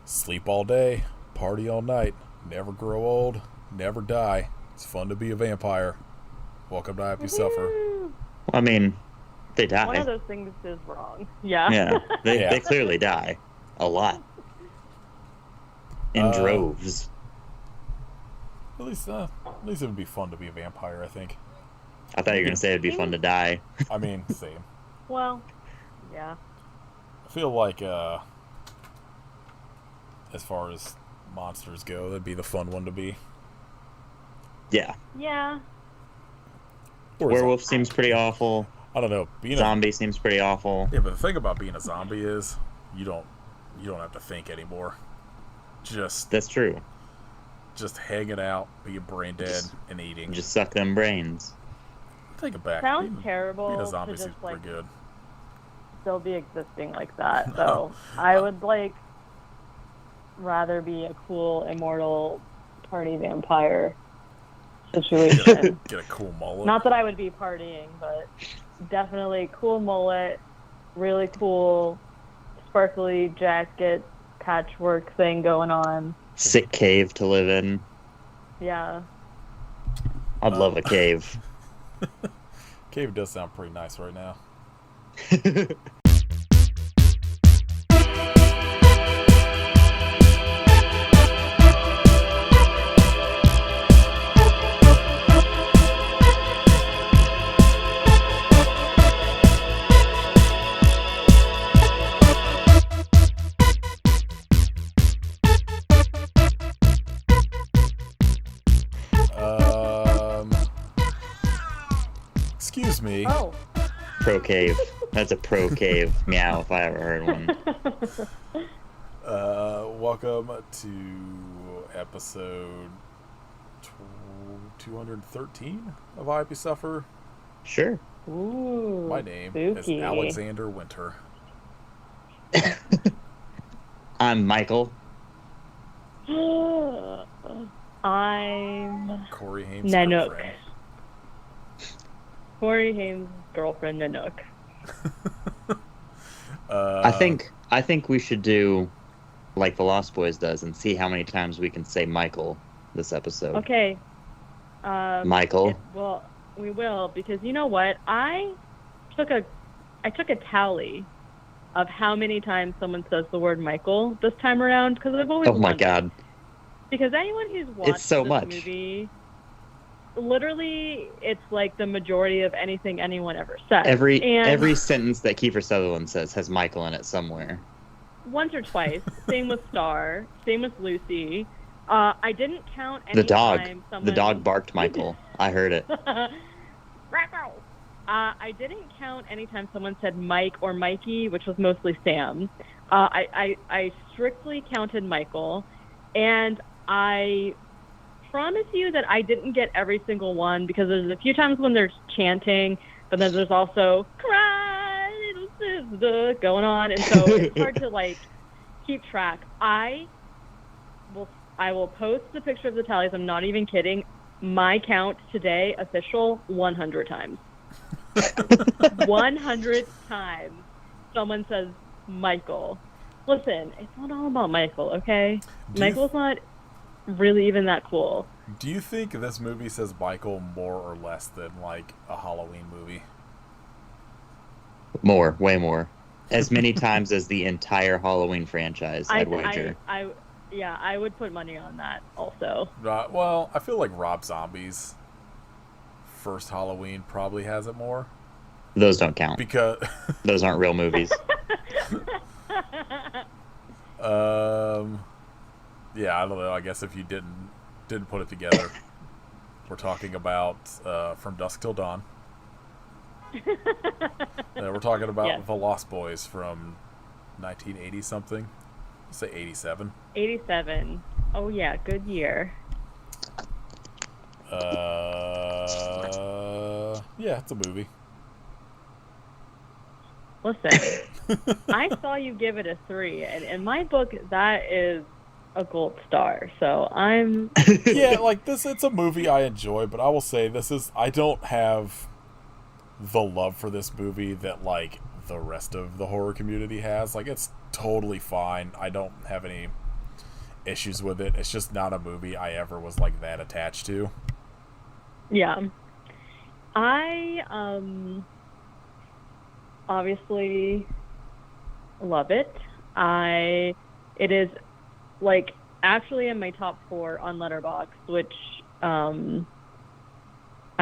Sleep all day, party all night, never grow old, never die. It's fun to be a vampire. Welcome to I Hope You Suffer. Woohoo! I mean, they One of die. those things is wrong. Yeah. Yeah, they Yeah. clearly die a lot in droves. At least it would be fun to be a vampire, I think. I thought you were gonna say it'd be fun to die. I mean, same. Well, yeah. I feel like, as far as monsters go, that'd be the fun one to be. Yeah, Yeah. Or werewolf seems pretty awful. I don't know. Zombie seems pretty awful. Yeah, but the thing about being a zombie is you don't have to think anymore. That's true. Just hanging out, being brain dead, and eating. Just suck them brains. Take it back. Sounds terrible Being a to zombie just, seems like, pretty good. Still be existing like that. So I would rather be a cool immortal party vampire situation. Get a cool mullet. Not that I would be partying, but definitely cool mullet, really cool sparkly jacket patchwork thing going on. Sick cave to live in. Yeah. I'd love a cave. Cave does sound pretty nice right now. Excuse me. Oh. Pro cave. That's a pro cave meow if I ever heard one. Welcome to episode 213 of I Hope You Suffer. Sure. Ooh. My name spooky. is Alexander Winter. I'm Michael. I'm Corey Haim's Nanook. girlfriend. Corey Haim's girlfriend Nanook. I think we should do like the Lost Boys does and see how many times we can say Michael this episode. Okay. Michael. Well, we will, because you know what? I took a tally of how many times someone says the word Michael this time around, because I've always Oh my wondered. god. Because anyone who's watched so this much. movie, literally, it's like the majority of anything anyone ever says. Every And sentence that Kiefer Sutherland says has Michael in it somewhere. once or twice. Same with Star. Same with Lucy. I didn't count any The dog. time someone... The dog barked Michael. I heard it. I didn't count anytime someone said Mike or Mikey, which was mostly Sam. I strictly counted Michael, and I promise you that I didn't get every single one, because there's a few times when there's chanting, but then there's also cry little sister going on, and so it's hard to keep track. I will post the picture of the tallies. I'm not even kidding. My count today, official, 100 times. 100 times someone says Michael. Listen, it's not all about Michael, okay? Michael's not really even that cool. Do you think this movie says Michael more or less than a Halloween movie? More, way more. As many times as the entire Halloween franchise, I'd wager. I would put money on that also. Well, I feel like Rob Zombie's first Halloween probably has it more. Those don't count. Because Those aren't real movies. yeah, I don't know. I guess if you didn't put it together, we're talking about From Dusk Till Dawn. We're talking about Yes. The Lost Boys from 1980 something. Let's say 87. 87. Oh yeah, good year. Yeah, it's a movie. Listen, I saw you give it a 3, and in my book, that is a gold star. So I'm... Yeah, it's a movie I enjoy, but I will say I don't have the love for this movie that the rest of the horror community has. It's totally fine. I don't have any issues with it. It's just not a movie I ever was like that attached to. Yeah. I obviously love it. It is like actually in my top 4 on Letterboxd, which I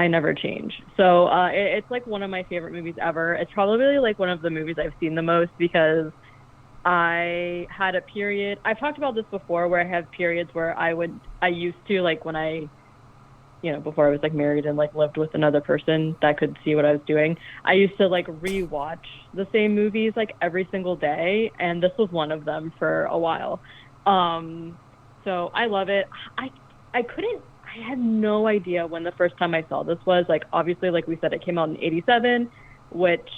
never change. So it's like one of my favorite movies ever. It's probably like one of the movies I've seen the most because I had a period. I've talked about this before where I had periods where I used to, like, when I, before I was like married and like lived with another person that could see what I was doing, I used to like rewatch the same movies like every single day, and this was one of them for a while. So I love it. I had no idea when the first time I saw this was. Like, obviously, like we said, it came out in 87, which,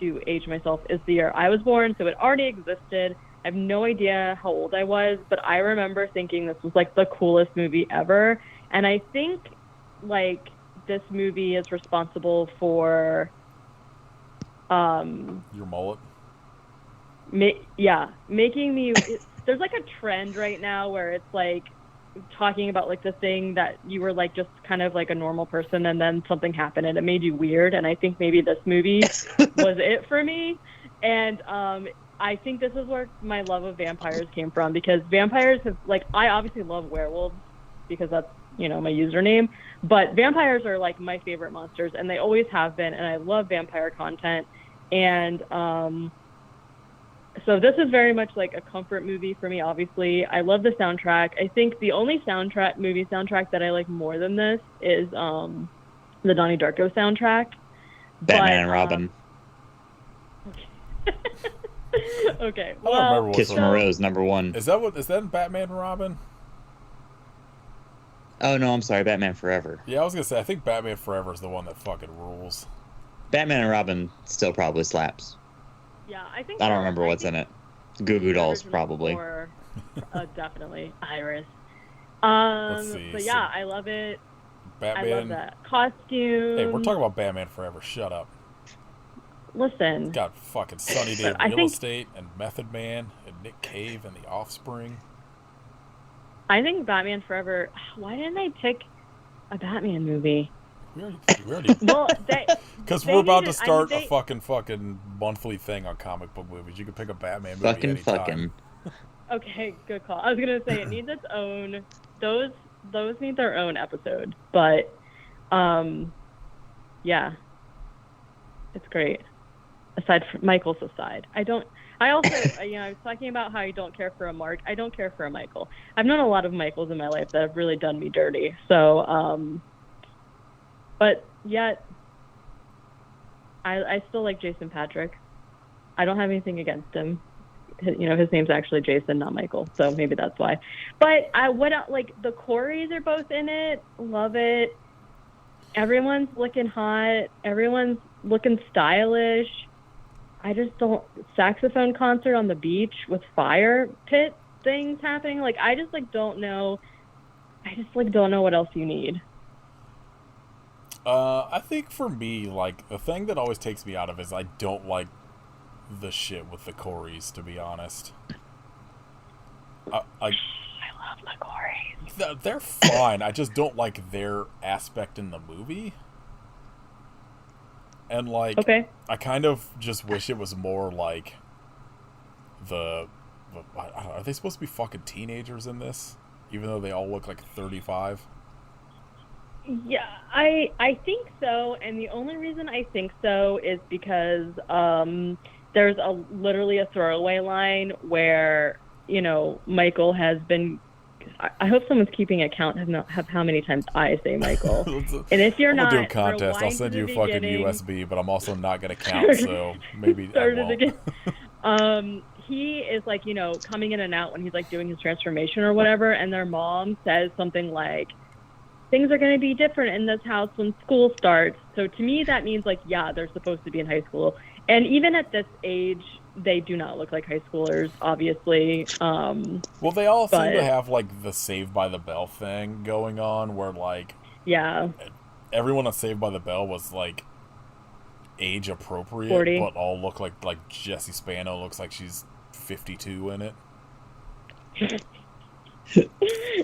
to age myself, is the year I was born, so it already existed. I have no idea how old I was, but I remember thinking this was like the coolest movie ever. And I think like this movie is responsible for your mullet. Making me there's like a trend right now where it's like talking about like the thing that you were like just kind of like a normal person and then something happened and it made you weird, and I think maybe this movie was it for me. And I think this is where my love of vampires came from, because vampires have, like, I obviously love werewolves because that's, my username, but vampires are like my favorite monsters, and they always have been, and I love vampire content. And so this is very much like a comfort movie for me, obviously. I love the soundtrack. I think the only movie soundtrack that I like more than this is the Donnie Darko soundtrack. Batman and Robin. Okay. I don't remember Kiss from a Rose, number 1. Is that in Batman and Robin? Oh, no, I'm sorry, Batman Forever. Yeah, I was going to say, I think Batman Forever is the one that fucking rules. Batman and Robin still probably slaps. Yeah, I think... I don't remember what's in it. Goo Goo Dolls, probably. Definitely. Iris. Let's see. But yeah, I love it. Batman... I love that costume. Hey, we're talking about Batman Forever. Shut up. Listen. It's got fucking Sunny Day Real Estate and Method Man and Nick Cave and The Offspring. I think Batman Forever... Why didn't they pick a Batman movie? We already... Well, because we're about to start a fucking monthly thing on comic book movies. You can pick a Batman movie anytime. Okay, good call. I was gonna say it needs its own. Those need their own episode, but yeah, it's great. Aside from Michael's aside, I also, I was talking about how I don't care for a Mark. I don't care for a Michael. I've known a lot of Michaels in my life that have really done me dirty. So, but yet, I still like Jason Patrick. I don't have anything against him. His name's actually Jason, not Michael. So maybe that's why. But the Coreys are both in it. Love it. Everyone's looking hot. Everyone's looking stylish. I just don't... Saxophone concert on the beach with fire pit things happening. Like, I just, don't know... I just, don't know what else you need. I think for me, the thing that always takes me out of it is I don't like the shit with the Coreys, to be honest. I love the Coreys. They're fine. I just don't like their aspect in the movie. And, okay. I kind of just wish it was more like I don't know, are they supposed to be fucking teenagers in this? Even though they all look like 35? Yeah, I think so. And the only reason I think so is because there's literally a throwaway line where, Michael has been... I hope someone's keeping account of how many times I say Michael. And if you're not, we'll do a contest. I'll send you a fucking USB, but I'm also not going to count, so maybe I won't. He is coming in and out when he's doing his transformation or whatever, and their mom says something like, things are going to be different in this house when school starts. So to me, that means they're supposed to be in high school. And even at this age, they do not look like high schoolers, obviously. Well, they all seem to have the Saved by the Bell thing going on, where everyone on Saved by the Bell was age appropriate, 40. but all look like Jessie Spano looks like she's 52 in it.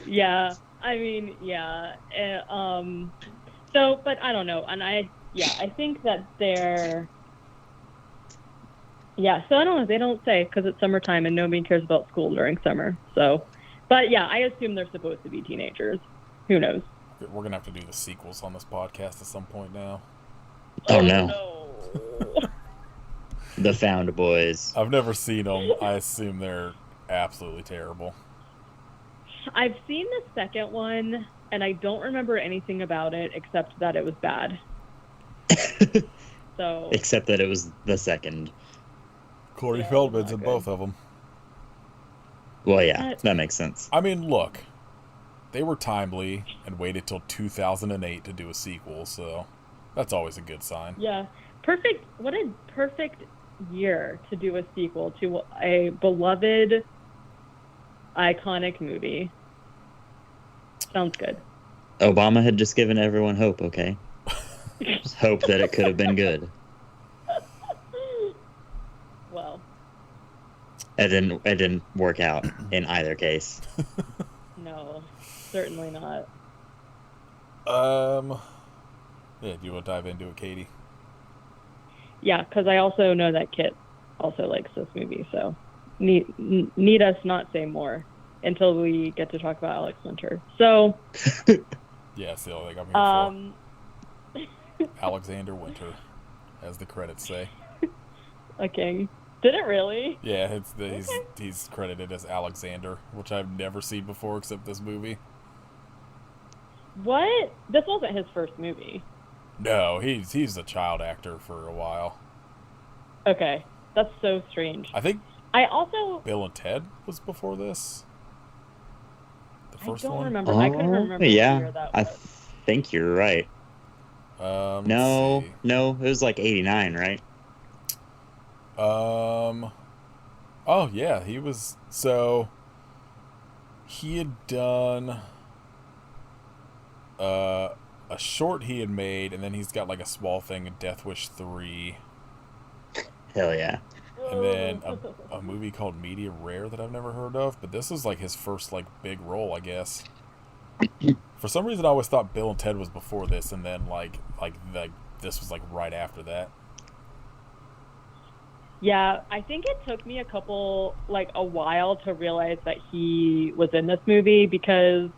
Yeah, I mean, yeah. So, but I don't know, and I think that they're. Yeah, so I don't know. They don't say because it's summertime and nobody cares about school during summer. So, but yeah, I assume they're supposed to be teenagers. Who knows? We're gonna have to do the sequels on this podcast at some point now. Oh, no. No. The Found Boys. I've never seen them. I assume they're absolutely terrible. I've seen the second one, and I don't remember anything about it except that it was bad. So. Except that it was the second. Corey Yeah, Feldman's in not both good. of them. Well, yeah, that makes sense. I mean, look, they were timely and waited till 2008 to do a sequel, so that's always a good sign. Yeah, perfect. What a perfect year to do a sequel to a beloved, iconic movie. Sounds good. Obama had just given everyone hope, okay? Just hope that it could have been good. Well, It didn't work out in either case. no, certainly not. Yeah, do you want to dive into it, Katie? Yeah, because I also know that Kit also likes this movie, so need us not say more until we get to talk about Alex Winter. So, Yeah, it's the only thing I'm here for. Alexander Winter, as the credits say. a king. Did it really? Yeah, he's credited as Alexander, which I've never seen before except this movie. What? This wasn't his first movie. No, he's a child actor for a while. Okay, that's so strange. I think I also Bill and Ted was before this. The first I don't one. remember. I couldn't remember what yeah, year that I was. think you're right. Let's No, see. no, it was like 89, right? Oh yeah, he was. So he had done a short he had made, and then he's got like a small thing in Death Wish 3, Hell yeah. and then a movie called Media Rare that I've never heard of. But this was like his first like big role, I guess. For some reason, I always thought Bill and Ted was before this, and then like this was like right after that. Yeah, I think it took me a while to realize that he was in this movie because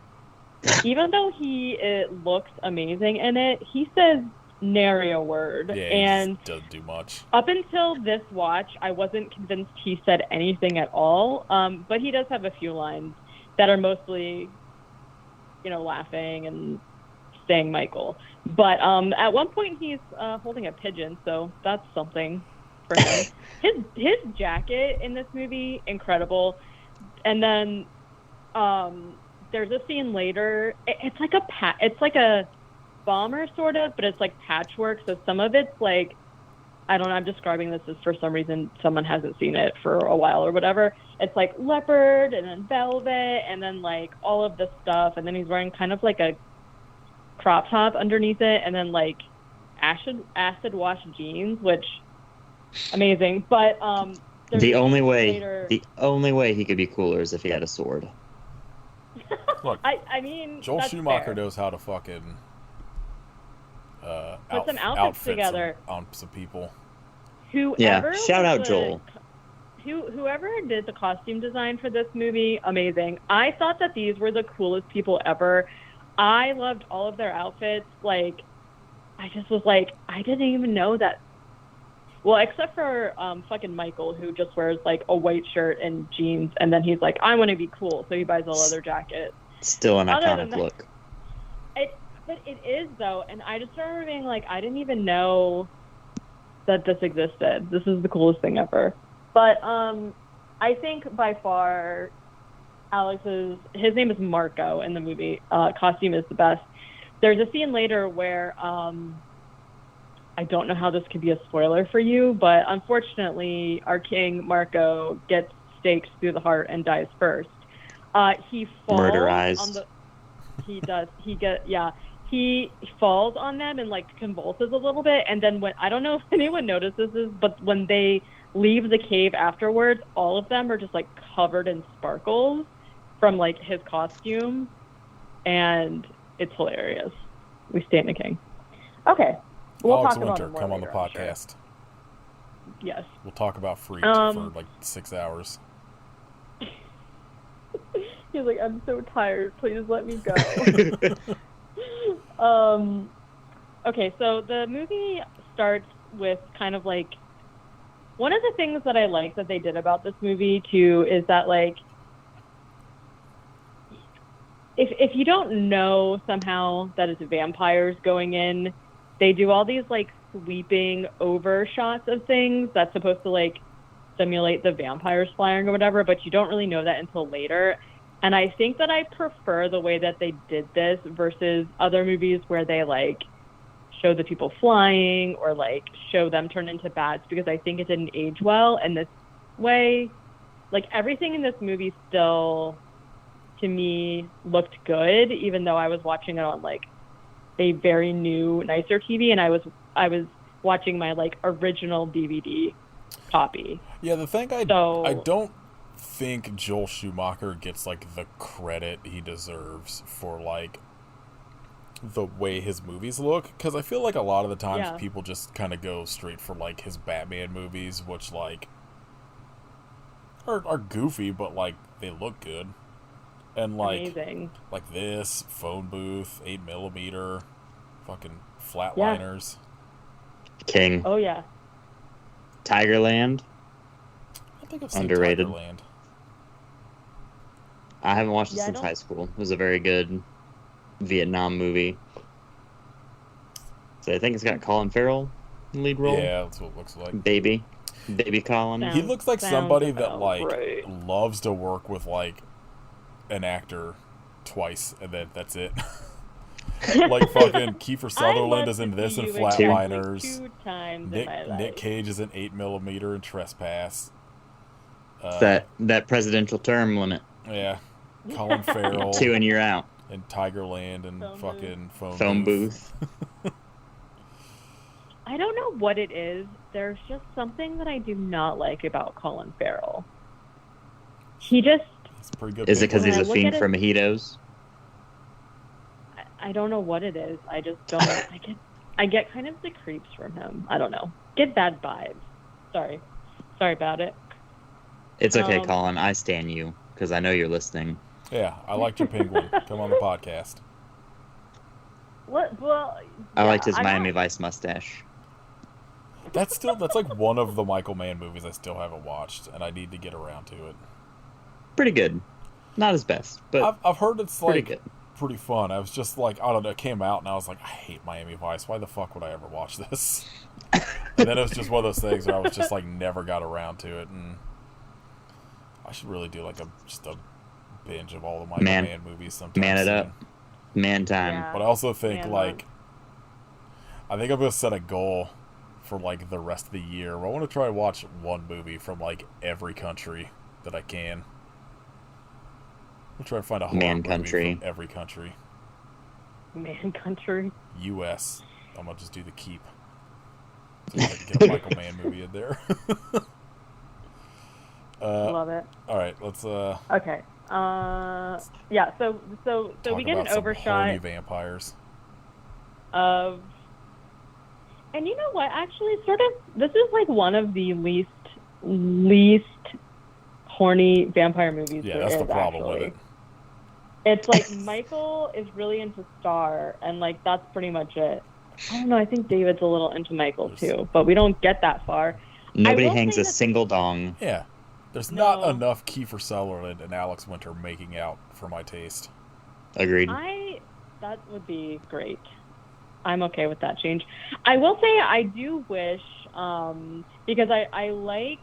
even though it looks amazing in it, he says nary a word. Yeah, And he just doesn't do much. up until this watch, I wasn't convinced he said anything at all. But he does have a few lines that are mostly, laughing and saying Michael. But at one point he's holding a pigeon, so that's something for him. His jacket in this movie, incredible. And then there's a scene later. It's like a bomber sort of, but it's like patchwork. So some of it's like, I don't know. I'm describing this as for some reason someone hasn't seen it for a while or whatever. It's like leopard and then velvet and then like all of this stuff. And then he's wearing kind of like a crop top underneath it and then like acid wash jeans, which amazing. But The only later... way he could be cooler is if he had a sword. Look, I mean, Joel that's Schumacher fair. knows how to fucking Put some outfits outfit together. on some people. Whoever shout was out Joel. Whoever did the costume design for this movie, amazing. I thought that these were the coolest people ever. I loved all of their outfits. Like, I just was like, I didn't even know that. Well, except for fucking Michael, who just wears like a white shirt and jeans, and then he's like, I want to be cool, so he buys a leather jacket. Still an Other than iconic that- look. But it is though, and I just remember being like, I didn't even know that this existed. This is the coolest thing ever. But I think by far, his name is Marco in the movie. Costume is the best. There's a scene later where I don't know how this could be a spoiler for you, but unfortunately, our king Marco gets staked through the heart and dies first. He falls Murderized. He does. He falls on them and like convulses a little bit, and then I don't know if anyone notices this, but when they leave the cave afterwards, all of them are just like covered in sparkles, from like his costume, and it's hilarious. We stand the king. Okay, we'll Alex talk about Winter, it more come on the later, I'm sure. podcast. Yes. We'll talk about Freaked for like 6 hours. He's like, I'm so tired. Please let me go. Okay, so the movie starts with kind of like one of the things that I like that they did about this movie too is that like if you don't know somehow that it's vampires going in, they do all these like sweeping over shots of things that's supposed to like simulate the vampires flying or whatever, but you don't really know that until later. And I think that I prefer the way that they did this versus other movies where they like show the people flying or like show them turn into bats, because I think it didn't age well. And this way, like everything in this movie still, to me, looked good, even though I was watching it on like a very new, nicer TV, and I was watching my like original DVD copy. Yeah, the thing I don't think Joel Schumacher gets like the credit he deserves for like the way his movies look, because I feel like a lot of the times people just kind of go straight for like his Batman movies, which like are goofy, but like they look good. And like amazing. Like this Phone Booth, 8mm, fucking Flatliners, King. Oh yeah. Tigerland. I think I've seen Underrated. Tigerland. I haven't watched it since high school. It was a very good Vietnam movie. So I think it's got Colin Farrell in the lead role. Yeah, that's what it looks like. Baby Colin. He looks like somebody that like right. loves to work with like an actor twice, and then that's it. Like fucking Kiefer Sutherland is in this and Flatliners. Like 2 times Nick Cage is in 8mm and Trespass. That presidential term limit. Yeah. Colin Farrell. 2 and you're out. And Tigerland and fucking Phone Booth. I don't know what it is. There's just something that I do not like about Colin Farrell. He's pretty good. Is it because he's a fiend for mojitos? I don't know what it is. I just don't. I get kind of the creeps from him. I don't know. Get bad vibes. Sorry about it. It's okay, Colin. I stan you because I know you're listening. Yeah, I liked your penguin. Come on the podcast. What? Well, I liked his Miami Vice mustache. That's like one of the Michael Mann movies I still haven't watched, and I need to get around to it. Pretty good. Not his best, but I've heard it's like good. Pretty fun. I was just like, I don't know, it came out and I was like, I hate Miami Vice. Why the fuck would I ever watch this? And then it was just one of those things where I was just like, never got around to it, and I should really do like just a binge of all the Michael Mann movies sometime. Man it up. Man time. Yeah. But I also think I think I'm gonna set a goal for like the rest of the year where I want to try and watch one movie from like every country that I can. We'll try and find a horror movie from every country. Man country. U.S. I'm gonna just do the keep. So get a Michael Mann movie in there. Love it. All right, let's. Okay. Yeah. So we get an overshot. Horny vampires. Of. And you know what? Actually, sort of. This is like one of the least horny vampire movies. Yeah, that's the problem with it. It's like Michael is really into Star, and like that's pretty much it. I don't know. I think David's a little into Michael too, but we don't get that far. Nobody hangs a single dong. Yeah, there's not enough Kiefer Sutherland and Alex Winter making out for my taste. Agreed. That would be great. I'm okay with that change. I will say I do wish, because I like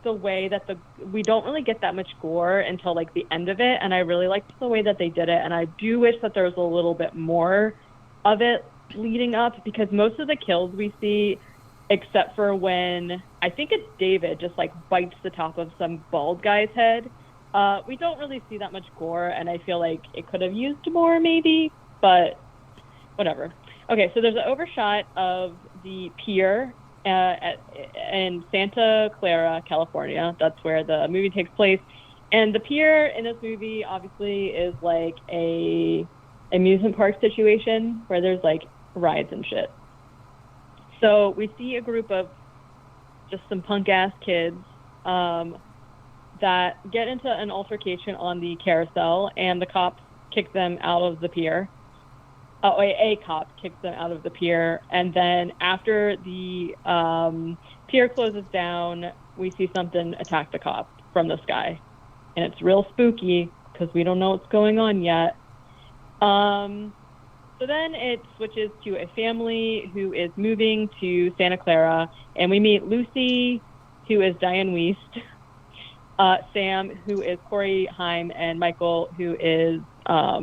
the way that we don't really get that much gore until like the end of it, and I really liked the way that they did it, and I do wish that there was a little bit more of it leading up, because most of the kills we see, except for when I think it's David just like bites the top of some bald guy's head, we don't really see that much gore, and I feel like it could have used more maybe, but whatever. Okay, so there's an overshot of the pier in Santa Clara, California. That's where the movie takes place. And the pier in this movie obviously is like a amusement park situation where there's like rides and shit. So we see a group of just some punk ass kids that get into an altercation on the carousel, and the cops kick them out of the pier. A cop kicks them out of the pier, and then after the pier closes down, we see something attack the cop from the sky, and it's real spooky because we don't know what's going on yet. So then it switches to a family who is moving to Santa Clara, and we meet Lucy, who is Diane Wiest, Sam, who is Corey Haim, and Michael, who is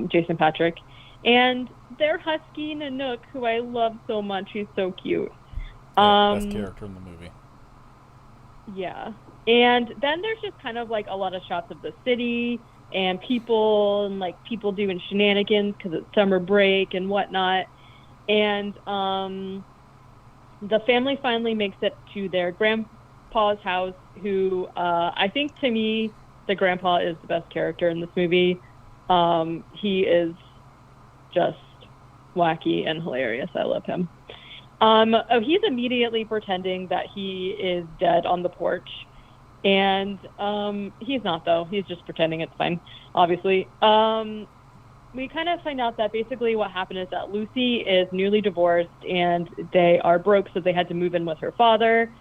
Jason Patric, and their husky Nanook, who I love so much. He's so cute. Best character in the movie. Yeah. And then there's just kind of like a lot of shots of the city and people, and like people doing shenanigans because it's summer break and whatnot. And the family finally makes it to their grandpa's house, who I think, to me, the grandpa is the best character in this movie. He is just wacky and hilarious. I love him. He's immediately pretending that he is dead on the porch. And he's not, though. He's just pretending. It's fine, obviously. We kind of find out that basically what happened is that Lucy is newly divorced, and they are broke, so they had to move in with her father.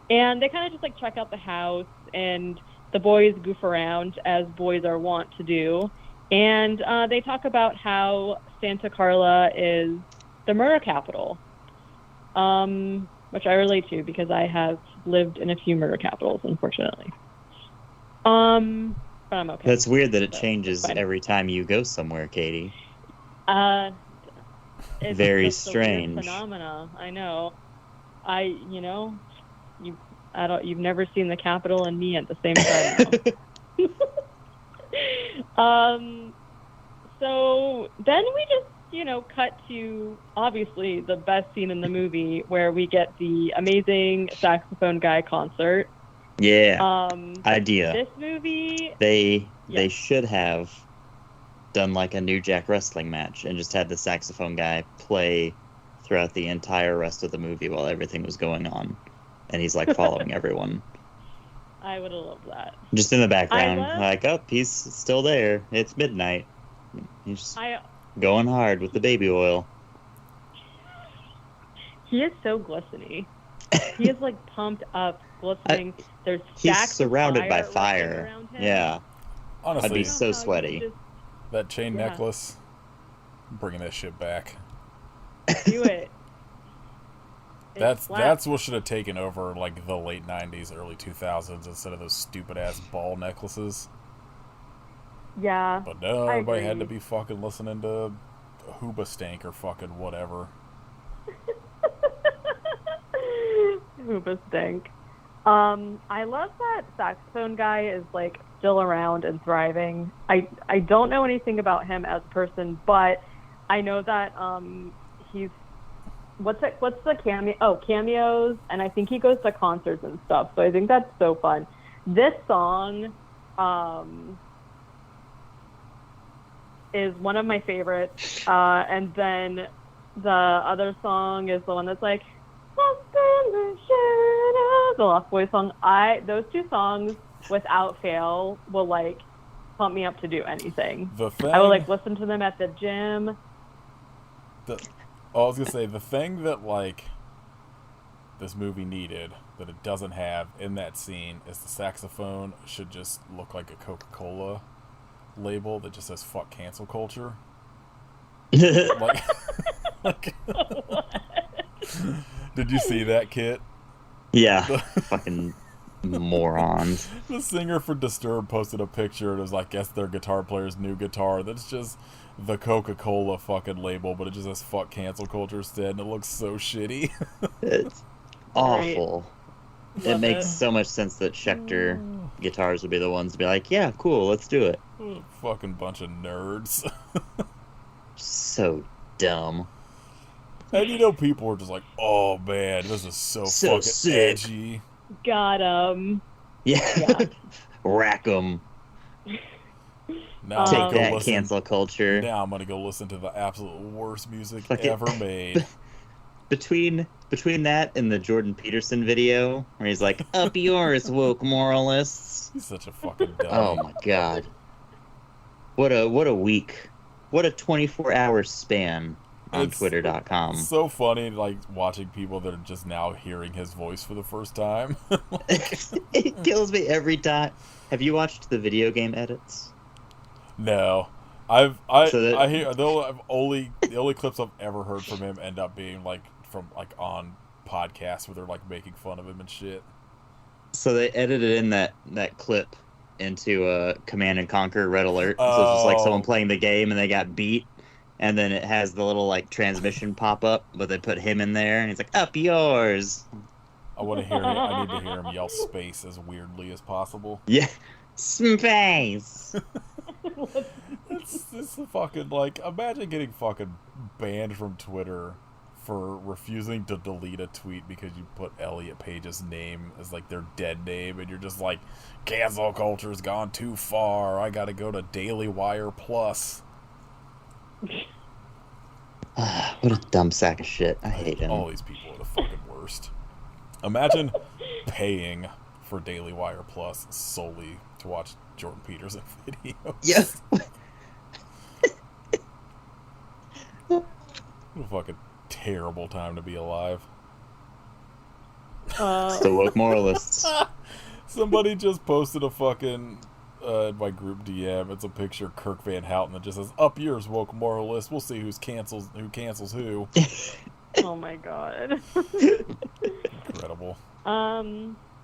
And they kind of just like check out the house, and the boys goof around, as boys are wont to do. And they talk about how Santa Carla is the murder capital, which I relate to because I have lived in a few murder capitals, unfortunately. But I'm okay. That's weird that it changes every time you go somewhere, Katie. It's very just strange. A weird phenomena. I know. You've never seen the Capitol and me at the same time. So then we just, cut to obviously the best scene in the movie, where we get the amazing saxophone guy concert. Yeah. Idea. This movie. They should have done like a New Jack Wrestling match and just had the saxophone guy play throughout the entire rest of the movie while everything was going on. And he's like following everyone. I would have loved that. Just in the background, like, oh, he's still there. It's midnight. He's going hard with the baby oil. He is so glistening. He is like pumped up, glistening. There's he's surrounded by fire. Around him. Yeah. Honestly, I'd be so sweaty. That chain necklace, I'm bringing that shit back. Do it. That's what should have taken over like the late 90s, early 2000s instead of those stupid ass ball necklaces. Yeah. But no, everybody had to be fucking listening to Hoobastank or fucking whatever. Hoobastank. I love that saxophone guy is like still around and thriving. I don't know anything about him as a person, but I know that he's what's the cameo? Oh, cameos, and I think he goes to concerts and stuff. So I think that's so fun. This song is one of my favorites, and then the other song is the one that's like the Lost Boys song. Those two songs without fail will like pump me up to do anything. I will like listen to them at the gym. I was gonna say, the thing that like this movie needed that it doesn't have in that scene is the saxophone should just look like a Coca-Cola label that just says "fuck cancel culture." like Did you see that, Kit? Yeah. Fucking morons. The singer for Disturbed posted a picture, and it was like, guess their guitar player's new guitar. That's just the Coca-Cola fucking label, but it just says "fuck cancel culture" instead, and it looks so shitty. It's awful. Right. It makes so much sense that Schecter guitars would be the ones to be like, yeah, cool, let's do it. Fucking bunch of nerds. So dumb. And people were just like, oh man, this is so fucking sick. edgy. Got him. Yeah. Rack 'em. Now I'm Take gonna go that, listen. cancel culture. Now I'm gonna go listen to the absolute worst music Fuck it. ever made. Between that and the Jordan Peterson video where he's like, "Up yours, woke moralists." He's such a fucking dummy. Oh my god. What a week. What a 24-hour span on It's Twitter.com. So funny, like watching people that are just now hearing his voice for the first time. It kills me every time. Have you watched the video game edits? No, So that- I hear the only clips I've ever heard from him end up being like from like on podcasts where they're like making fun of him and shit. So they edited in that clip into Command and Conquer Red Alert. So it's just like someone playing the game and they got beat, and then it has the little like transmission pop up, but they put him in there, and he's like, "Up yours." I want to hear him. I need to hear him yell space as weirdly as possible. Yeah, space. It's a fucking like imagine getting fucking banned from Twitter for refusing to delete a tweet because you put Elliot Page's name as like their dead name, and you're just like, cancel culture's gone too far. I gotta go to Daily Wire Plus. What a dumb sack of shit. I hate him. All these people are the fucking worst. Imagine paying for Daily Wire Plus solely to watch Jordan Peterson videos. Yeah. What a fucking terrible time to be alive. The woke moralists. Somebody just posted a fucking in my group DM. It's a picture of Kirk Van Houten that just says, "Up yours, woke moralist. We'll see who cancels who." Oh my god. Incredible.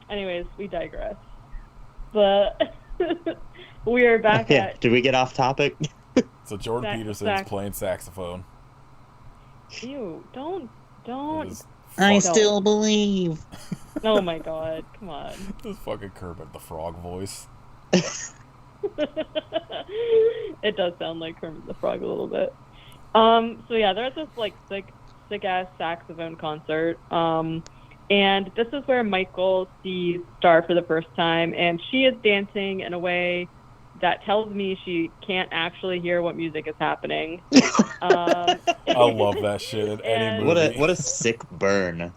Anyways, we digress. But we are back Yeah. at Did we get off topic? So Jordan Peterson's playing saxophone. you. Don't. It is I Don't. still believe. Oh my god, come on. this fucking Kermit the Frog voice. It does sound like Kermit the Frog a little bit. So yeah, they're at this like sick ass saxophone concert. And this is where Michael sees Star for the first time, and she is dancing in a way that tells me she can't actually hear what music is happening. I love that shit in any And- movie. What a sick burn.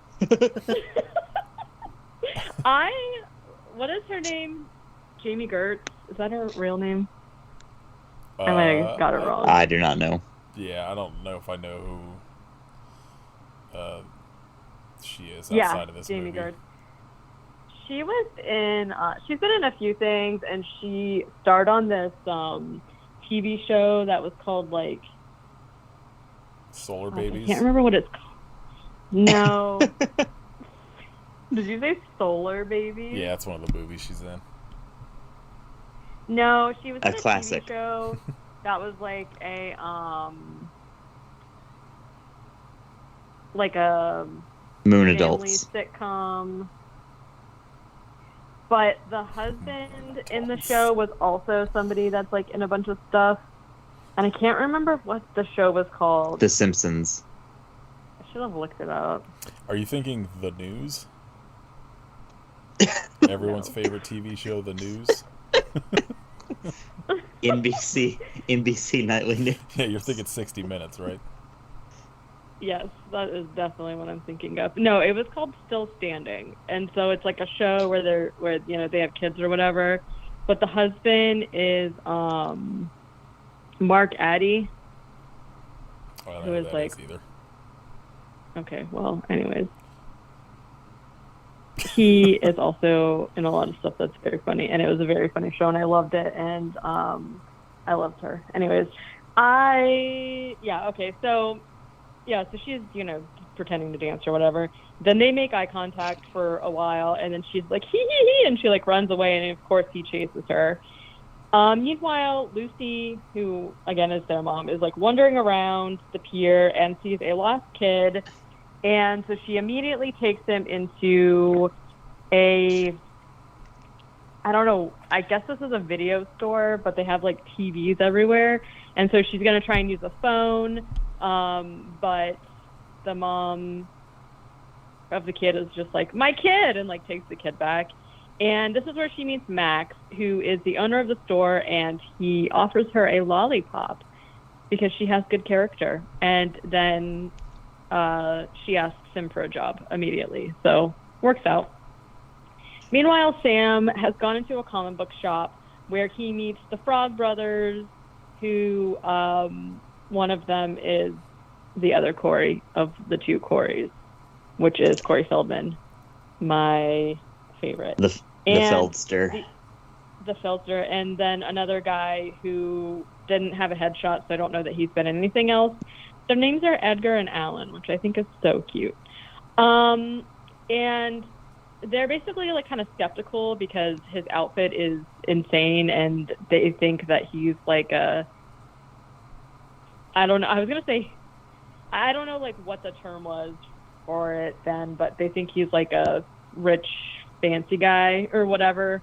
What is her name? Jamie Gertz? Is that her real name? I might have got it wrong. I do not know. Yeah, I don't know if I know who she is Yeah, outside of this Jamie movie. Gertz. She was in. She's been in a few things, and she starred on this TV show that was called like. Solar I Babies. can't remember what it's called. No. Did you say Solar Babies? Yeah, it's one of the movies she's in. No, she was A in a classic. TV show that was like a Moon family adults. sitcom. But the husband in the show was also somebody that's like in a bunch of stuff. And I can't remember what the show was called. The Simpsons. I should have looked it up. Are you thinking The News? Everyone's favorite TV show, The News? NBC Nightly News. Yeah, you're thinking 60 Minutes, right? Yes, that is definitely what I'm thinking of. No, it was called Still Standing. And so it's like a show where they have kids or whatever. But the husband is Mark Addy. Oh, I don't Who know is who that like- is either. Okay, well, anyways. He is also in a lot of stuff that's very funny, and it was a very funny show, and I loved it, and I loved her. Anyways, so she's, pretending to dance or whatever. Then they make eye contact for a while, and then she's like, hee hee hee, and she like runs away, and of course he chases her. Meanwhile, Lucy, who again is their mom, is like wandering around the pier and sees a lost kid. And so she immediately takes him into I don't know, I guess this is a video store, but they have like TVs everywhere. And so she's going to try and use a phone. But the mom of the kid is just like, my kid, and like takes the kid back. And this is where she meets Max, who is the owner of the store, and he offers her a lollipop because she has good character. And then she asks him for a job immediately. So, works out. Meanwhile, Sam has gone into a comic book shop where he meets the Frog Brothers, who one of them is the other Corey of the two Coreys, which is Corey Feldman, my favorite. The Feldster. The Feldster, and then another guy who didn't have a headshot, so I don't know that he's been in anything else. Their names are Edgar and Alan, which I think is so cute. And they're basically like kind of skeptical because his outfit is insane, and they think that he's like a, I don't know. I was gonna say, I don't know like what the term was for it then, but they think he's like a rich, fancy guy or whatever.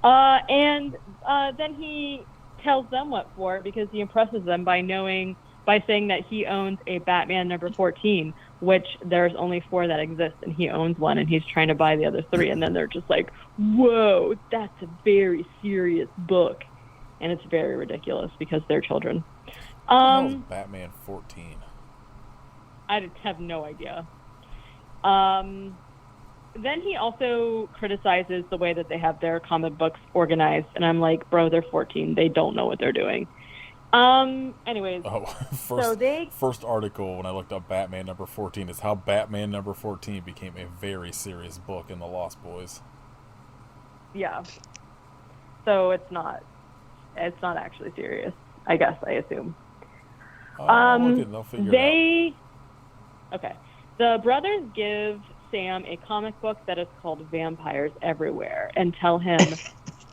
And then he tells them what for because he impresses them by saying that he owns a Batman number 14, which there's only 4 that exist, and he owns one, and he's trying to buy the other 3, and then they're just like, whoa, that's a very serious book. And it's very ridiculous because they're children. Batman 14. I have no idea. Then he also criticizes the way that they have their comic books organized, and I'm like, bro, they're 14. They don't know what they're doing. Anyways. First article when I looked up Batman number 14 is how Batman number 14 became a very serious book in the Lost Boys. Yeah. So it's not actually serious, I guess, I assume. They'll figure it out. Okay. The brothers give Sam a comic book that is called Vampires Everywhere and tell him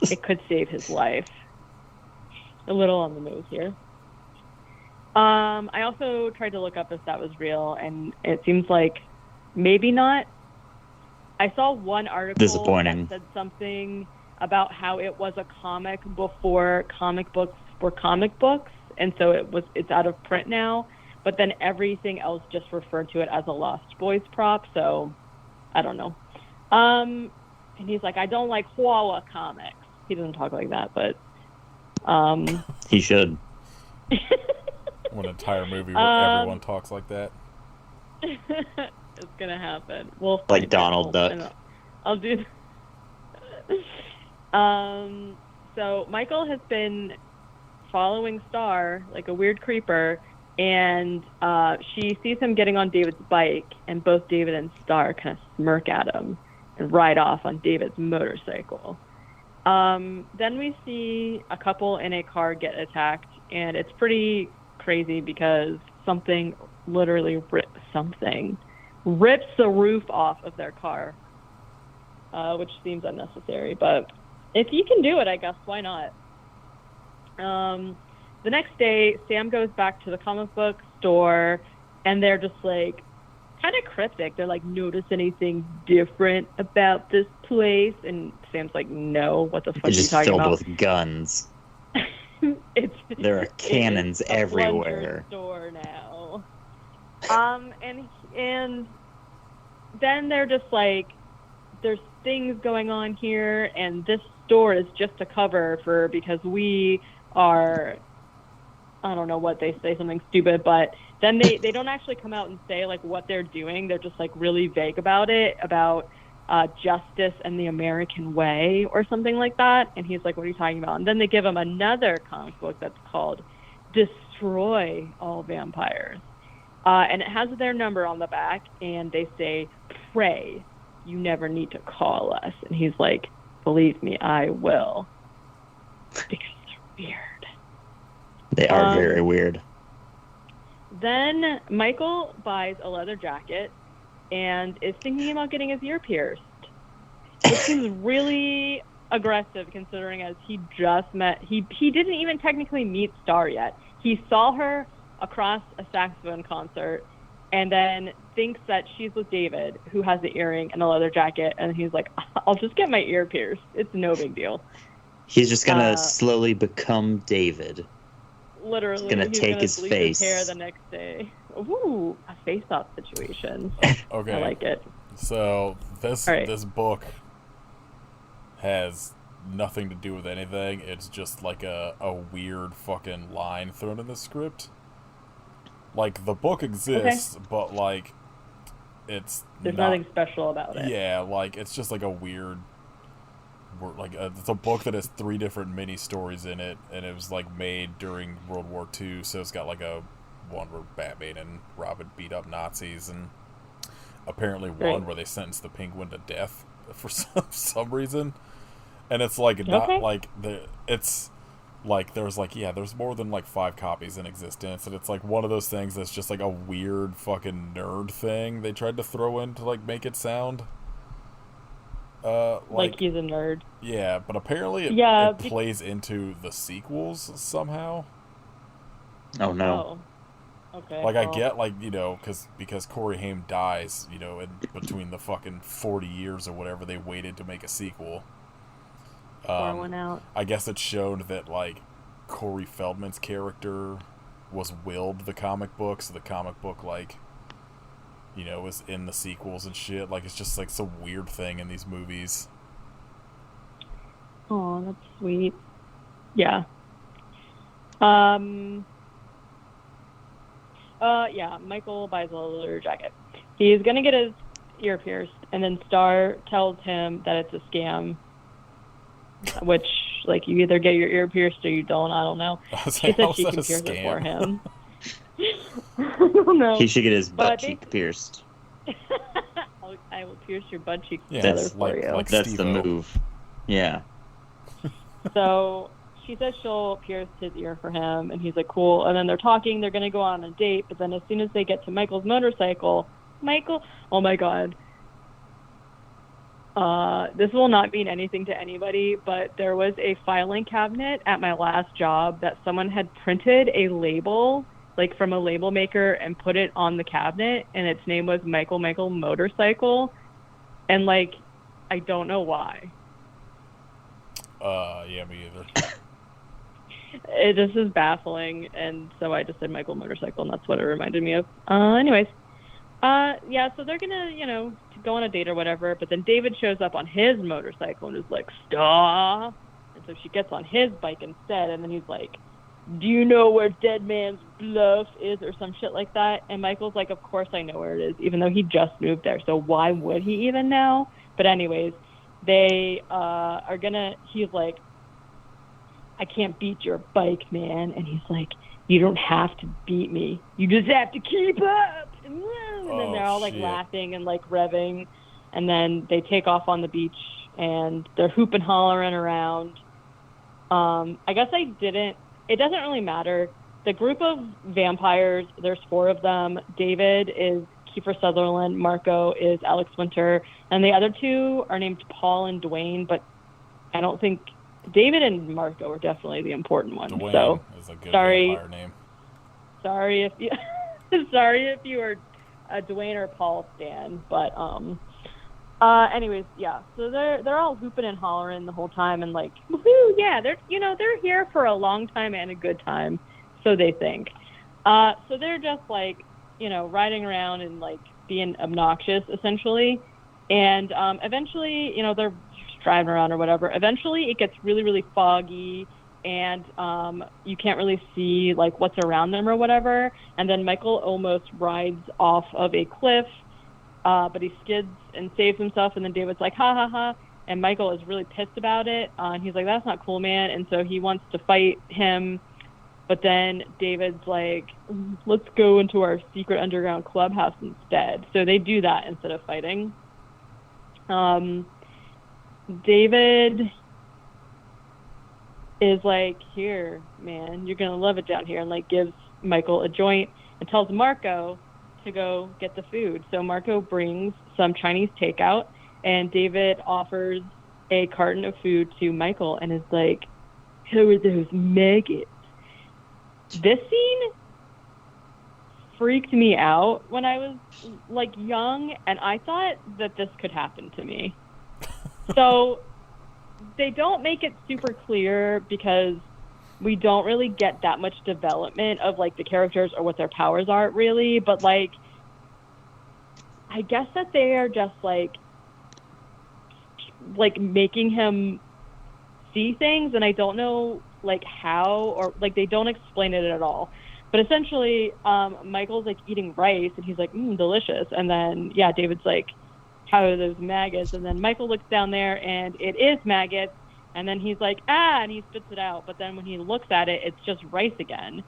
it could save his life. A little on the nose here. I also tried to look up if that was real, and it seems like maybe not. I saw one article that said something about how it was a comic before comic books were comic books, and so it's out of print now. But then everything else just referred to it as a Lost Boys prop, so I don't know. And he's like, I don't like Huawa comics. He doesn't talk like that, but he should. An entire movie where everyone talks like that. It's gonna happen. We'll like Donald Duck. I'll do. So Michael has been following Star like a weird creeper, and she sees him getting on David's bike, and both David and Star kind of smirk at him and ride off on David's motorcycle. Then we see a couple in a car get attacked, and it's pretty crazy because something literally rips the roof off of their car, which seems unnecessary, but if you can do it, I guess, why not? The next day, Sam goes back to the comic book store, and they're just like kind of cryptic. They're like, notice anything different about this place? And Sam's like, no, what the fuck are you talking about? It's just filled with guns. There are cannons everywhere. Store now. And then they're just like, there's things going on here, and this store is just a cover for, because we are, I don't know what they say, something stupid, but then they don't actually come out and say like what they're doing. They're just like really vague about it, about justice and the American way or something like that. And he's like, what are you talking about? And then they give him another comic book that's called Destroy All Vampires. And it has their number on the back, and they say, pray, you never need to call us. And he's like, believe me, I will. Because they're weird. They are very weird. Then Michael buys a leather jacket and is thinking about getting his ear pierced, which seems really aggressive considering as he just met, he didn't even technically meet Star yet. He saw her across a saxophone concert and then thinks that she's with David, who has the earring and a leather jacket, and he's like, I'll just get my ear pierced. It's no big deal. He's just going to slowly become David. Literally. He's going to take his face. His hair the next day. Ooh, a face-off situation. Okay. I like it. So All right. this book has nothing to do with anything. It's just like a weird fucking line thrown in the script. Like the book exists, but like it's There's not. nothing special about it. Yeah, like it's just like a weird. It's a book that has 3 different mini stories in it, and it was like made during World War II. So it's got like a one where Batman and Robin beat up Nazis, and apparently one Right. where they sentenced the Penguin to death for some reason. And it's like not Okay. like it's like there's more than like 5 copies in existence, and it's like one of those things that's just like a weird fucking nerd thing they tried to throw in to like make it sound Like he's a nerd. yeah, but apparently Yeah, it plays into the sequels somehow. Oh no. Oh. Okay. Like I well, get like because Corey Haim dies, in between the fucking 40 years or whatever they waited to make a sequel. pour one out. I guess it showed that like Corey Feldman's character was willed the comic book, so the comic book like was in the sequels and shit. Like it's just like some weird thing in these movies. Oh, that's sweet. Yeah. Yeah, Michael buys a leather jacket. He's gonna get his ear pierced, and then Star tells him that it's a scam. Which, like, you either get your ear pierced or you don't. I don't know. I was She like, said how's she that can a pierce it for scam? him. I don't know. He should get his butt But cheek pierced. I will pierce your butt cheeks Yeah, together that's for you. like That's the Steve-O. move. Yeah. So she says she'll pierce his ear for him, and he's like, cool. And then they're talking, they're going to go on a date, but then as soon as they get to Michael's motorcycle, oh my God. This will not mean anything to anybody, but there was a filing cabinet at my last job that someone had printed a label, like from a label maker, and put it on the cabinet, and its name was Michael Motorcycle. And, like, I don't know why. Yeah, me either. It just is baffling, and so I just said Michael Motorcycle, and that's what it reminded me of. Anyways, yeah, so they're gonna, to go on a date or whatever, but then David shows up on his motorcycle and is like, stop! And so she gets on his bike instead, and then he's like, do you know where Dead Man's Bluff is, or some shit like that? And Michael's like, of course I know where it is, even though he just moved there, so why would he even know? But anyways, they he's like, I can't beat your bike, man. And he's like, you don't have to beat me. You just have to keep up. And then they're all like shit. laughing and like revving. And then they take off on the beach and they're hooping, hollering around. I guess it doesn't really matter. The group of vampires, there's 4 of them. David is Kiefer Sutherland. Marco is Alex Winter. And the other 2 are named Paul and Dwayne, but I don't think David and Marco are definitely the important ones. Dwayne So is a good sorry. vampire name. sorry if you are a Dwayne or Paul stan, but anyways, yeah. So they're all hooping and hollering the whole time and like, woohoo, yeah, they're here for a long time and a good time, so they think. So they're just like, riding around and like being obnoxious essentially. And eventually, they're driving around or whatever. Eventually it gets really, really foggy and you can't really see like what's around them or whatever. And then Michael almost rides off of a cliff, but he skids and saves himself. And then David's like, ha ha ha. And Michael is really pissed about it. And he's like, that's not cool, man. And so he wants to fight him. But then David's like, let's go into our secret underground clubhouse instead. So they do that instead of fighting. David is like, here, man, you're going to love it down here. And like gives Michael a joint and tells Marco to go get the food. So Marco brings some Chinese takeout and David offers a carton of food to Michael and is like, who are those maggots? This scene freaked me out when I was like young, and I thought that this could happen to me. So they don't make it super clear because we don't really get that much development of like the characters or what their powers are really, but like I I guess that they are just like making him see things, and I don't know like how, or like they don't explain it at all. But essentially, Michael's like eating rice, and he's like, delicious. And then David's like, how are those maggots? And then Michael looks down there, and it is maggots. And then he's like, and he spits it out. But then when he looks at it, it's just rice again.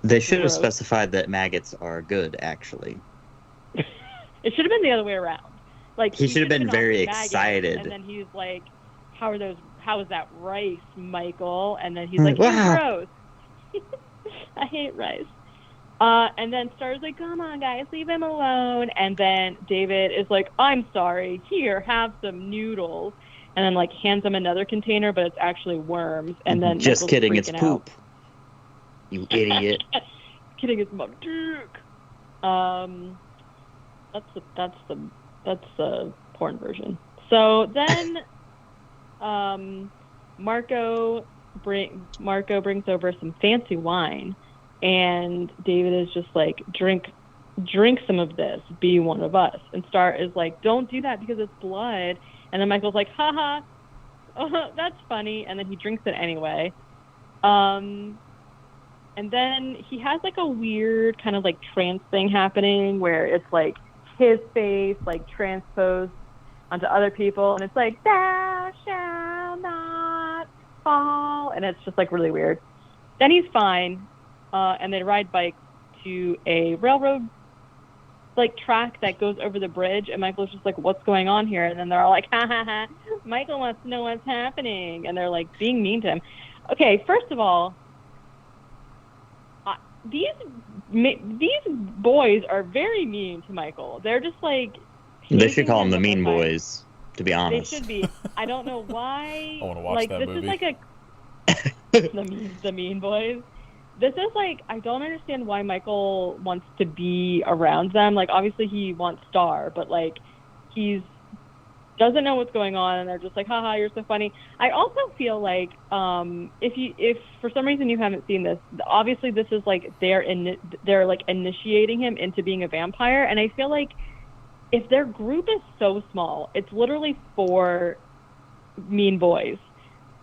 They should have specified that maggots are good, actually. It should have been the other way around. Like he should have been very excited. And then he's like, how is that rice, Michael? And then he's like, gross. I hate rice. And then Star's like, come on, guys, leave him alone. And then David is like, I'm sorry. Here, have some noodles. And then, like, hands him another container, but it's actually worms. And then just Michael's kidding, it's poop. Out. You idiot. Kidding, it's my dick. That's the porn version. So then, Marco brings over some fancy wine, and David is just like, drink some of this, be one of us. And Star is like, don't do that because it's blood. And then Michael's like, haha, oh, that's funny. And then he drinks it anyway. And then he has like a weird kind of like trance thing happening where it's like his face like transposed onto other people, and it's like, thou shalt not fall, and it's just like really weird. Then he's fine, and they ride bikes to a railroad like track that goes over the bridge, and Michael's just like, what's going on here? And then they're all like, ha ha ha, Michael wants to know what's happening, and they're like being mean to him. Okay, first of all, these boys are very mean to Michael. They're just like, they should call them the mean boys, to be honest. They should be. I don't know why. I want to watch that movie. This is like the mean boys. This is like, I don't understand why Michael wants to be around them. Like, obviously he wants Star, but like, doesn't know what's going on, and they're just like, haha, you're so funny. I also feel like, if for some reason you haven't seen this, obviously this is like, they're like initiating him into being a vampire, and I feel like if their group is so small, it's literally 4 mean boys.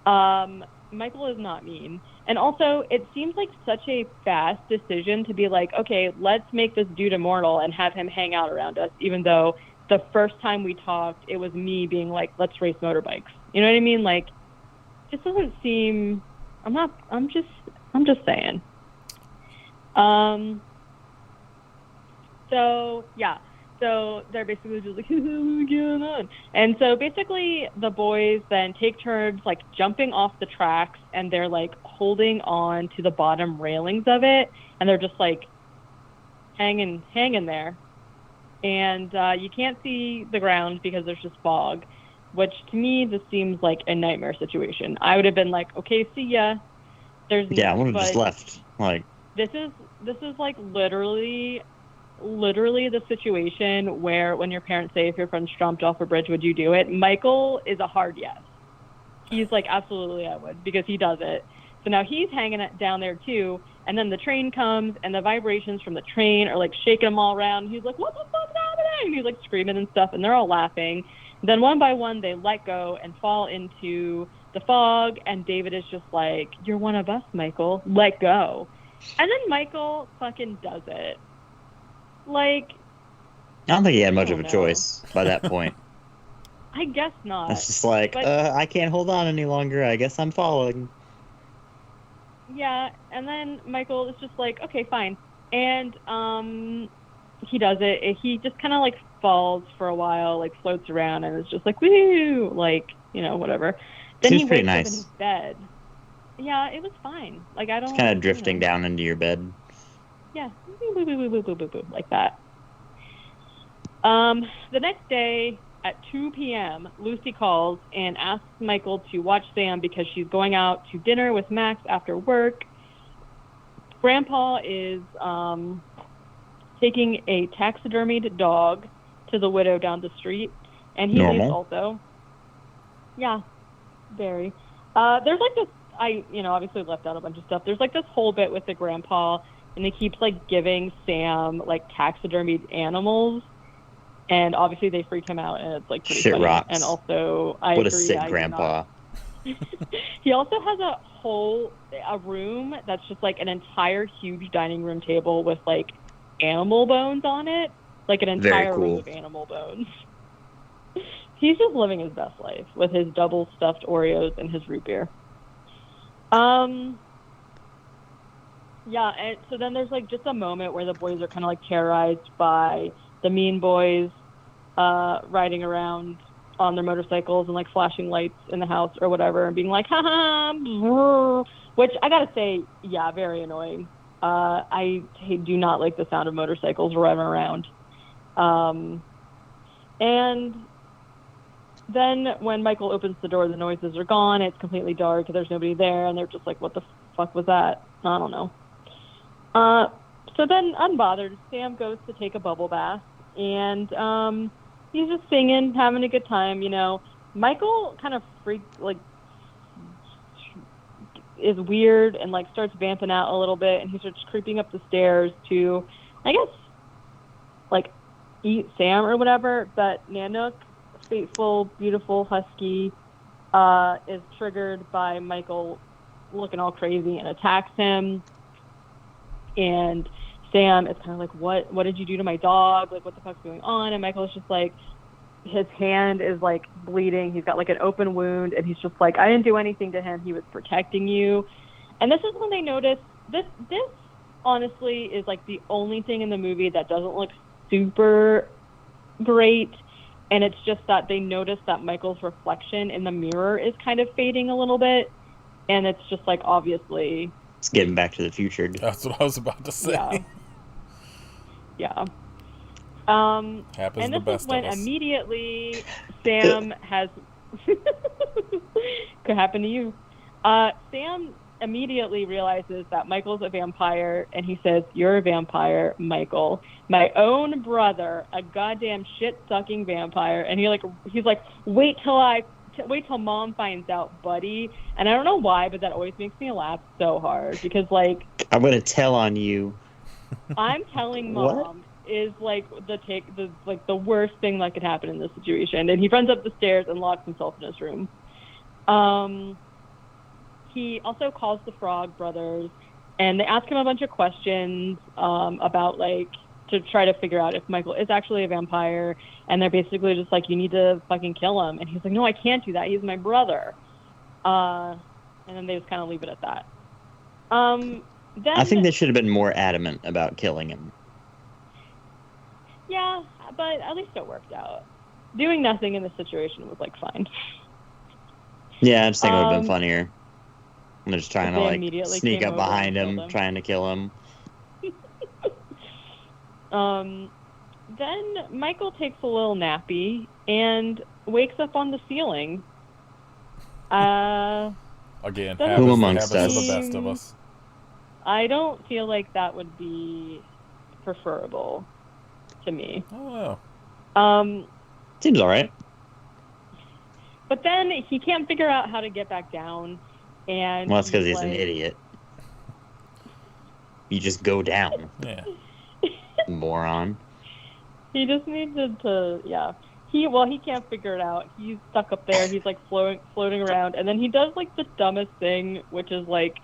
Michael is not mean. And also, it seems like such a fast decision to be like, okay, let's make this dude immortal and have him hang out around us, even though the first time we talked, it was me being like, let's race motorbikes. You know what I mean? Like, it doesn't seem, I'm just saying. So, yeah. So they're basically just like, what's going on? And so basically the boys then take turns like jumping off the tracks, and they're like holding on to the bottom railings of it, and they're just like hanging there. And you can't see the ground because there's just fog, which to me this seems like a nightmare situation. I would have been like, okay, see ya. I would have just left. Like, this is like literally the situation where when your parents say, if your friends jumped off a bridge, would you do it? Michael is a hard yes. He's like, absolutely I would, because he does it. So now he's hanging it down there too, and then the train comes, and the vibrations from the train are like shaking him all around. He's like, what the fuck's happening? And he's like screaming and stuff, and they're all laughing. And then one by one they let go and fall into the fog, and David is just like, you're one of us, Michael, let go. And then Michael fucking does it. Like, I don't think he had much of a choice by that point. I guess not. It's just like, but, I can't hold on any longer. I guess I'm falling. Yeah, and then Michael is just like, okay, fine. And he does it. He just kind of like falls for a while, like floats around, and is just like, woo, like, you know, whatever. Then he wakes up in his bed. Yeah, it was fine. Like, I don't. It's kind of drifting down into your bed. Yeah, like that. The next day at 2 p.m., Lucy calls and asks Michael to watch Sam because she's going out to dinner with Max after work. Grandpa is taking a taxidermied dog to the widow down the street, and he leaves also. Yeah, very. There's like this, obviously left out a bunch of stuff. There's like this whole bit with the grandpa, and he keeps like giving Sam like taxidermied animals, And obviously they freak him out, and it's like pretty Shit funny. rocks. And also, I What a agree, sick I do grandpa. He also has a room that's just like an entire huge dining room table with like animal bones on it, like an Very entire room cool. of animal bones. He's just living his best life with his double stuffed Oreos and his root beer. Yeah, and so then there's like just a moment where the boys are kind of like terrorized by the mean boys riding around on their motorcycles and like flashing lights in the house or whatever and being like, ha ha, which I gotta say, yeah, very annoying. I do not like the sound of motorcycles revving around. And then when Michael opens the door, the noises are gone. It's completely dark. There's nobody there. And they're just like, what the fuck was that? I don't know. So then, unbothered, Sam goes to take a bubble bath. And he's just singing, having a good time, you know. Michael kind of is weird and, like, starts vamping out a little bit. And he starts creeping up the stairs to, I guess, like, eat Sam or whatever. But Nanook, faithful, beautiful husky, is triggered by Michael looking all crazy and attacks him. And Sam is kind of like, what did you do to my dog? Like, what the fuck's going on? And Michael's just like, his hand is like bleeding. He's got like an open wound, and he's just like, I didn't do anything to him. He was protecting you. And this is when they notice this honestly is like the only thing in the movie that doesn't look super great. And it's just that they notice that Michael's reflection in the mirror is kind of fading a little bit. And it's just like, obviously, It's getting Back to the Future. That's what I was about to say. Yeah. Happens And to the this best is when of us. immediately Sam has could happen to you. Sam immediately realizes that Michael's a vampire, and he says, "You're a vampire, Michael. My own brother, a goddamn shit-sucking vampire." And he's like, wait till Mom finds out, buddy. And I don't know why, but that always makes me laugh so hard because, like, I'm gonna tell on you. I'm telling What? Mom is like the worst thing that could happen in this situation. And he runs up the stairs and locks himself in his room. He also calls the Frog Brothers, and they ask him a bunch of questions about, like, to try to figure out if Michael is actually a vampire. And they're basically just like, you need to fucking kill him. And he's like, no, I can't do that. He's my brother. And then they just kind of leave it at that. Then, I think they should have been more adamant about killing him. yeah, but at least it worked out. Doing nothing in this situation was, like, fine. Yeah, I just think it would have been funnier. I'm just trying to, They like, immediately sneak came up over and behind killed him, him. trying to kill him. Then Michael takes a little nappy and wakes up on the ceiling. Again, That Who happens amongst to the us? best of us. I don't feel like that would be preferable to me. I don't know. Seems alright. But then he can't figure out how to get back down. And Well, that's because he's like, an idiot. You just go down, Yeah. moron. He just needed to, yeah. He can't figure it out. He's stuck up there. He's like floating around, and then he does like the dumbest thing, which is like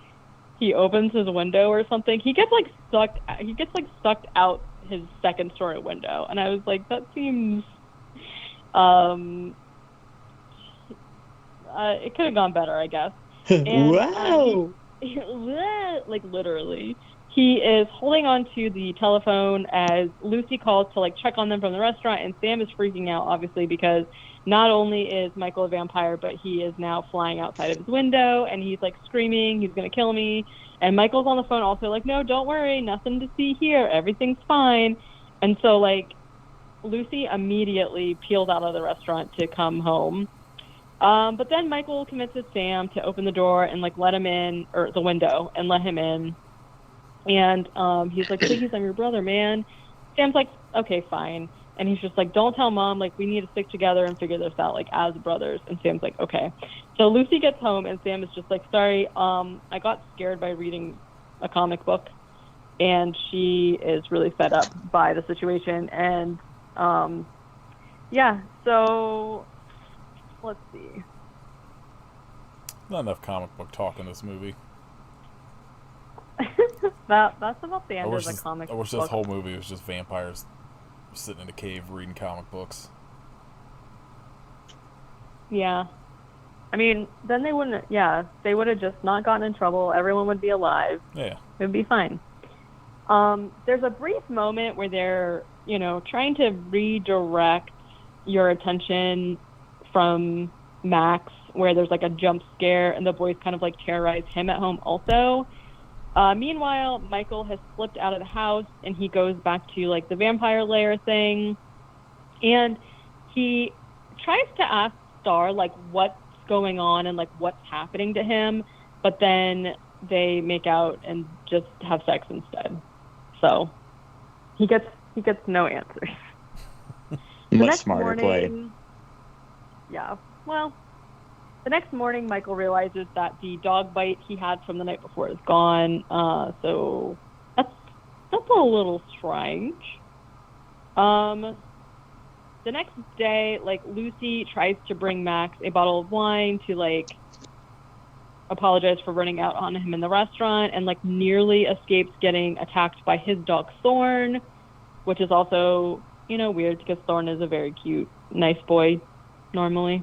he opens his window or something. He gets sucked out his second story window, and I was like, that seems, it could have gone better, I guess. And, Wow! like literally. He is holding on to the telephone as Lucy calls to like check on them from the restaurant, and Sam is freaking out, obviously, because not only is Michael a vampire, but he is now flying outside of his window, and he's like screaming, he's gonna kill me. And Michael's on the phone also like, no, don't worry, nothing to see here, everything's fine. And so like Lucy immediately peels out of the restaurant to come home. But then Michael convinces Sam to open the door and like let him in, or the window, and let him in. And he's like, please, I'm your brother, man. Sam's like, okay, fine. And he's just like, don't tell Mom, like, we need to stick together and figure this out, like, as brothers. And Sam's like, okay. So Lucy gets home, and Sam is just like, sorry, I got scared by reading a comic book. And she is really fed up by the situation. And Yeah, so let's see. Not enough comic book talk in this movie. That's about the end of the comic I wish book. this whole movie was just vampires sitting in a cave reading comic books. Yeah. I mean, then they wouldn't, they would have just not gotten in trouble. Everyone would be alive. Yeah. It would be fine. There's a brief moment where they're, trying to redirect your attention from Max, where there's like a jump scare and the boys kind of like terrorize him at home also. Meanwhile, Michael has slipped out of the house and he goes back to like the vampire lair thing. And he tries to ask Star like what's going on and like what's happening to him, but then they make out and just have sex instead. So he gets no answers. Much smarter play. Yeah. Well, the next morning, Michael realizes that the dog bite he had from the night before is gone. So that's a little strange. The next day, like, Lucy tries to bring Max a bottle of wine to, like, apologize for running out on him in the restaurant and, like, nearly escapes getting attacked by his dog Thorn, which is also, weird because Thorn is a very cute, nice boy normally.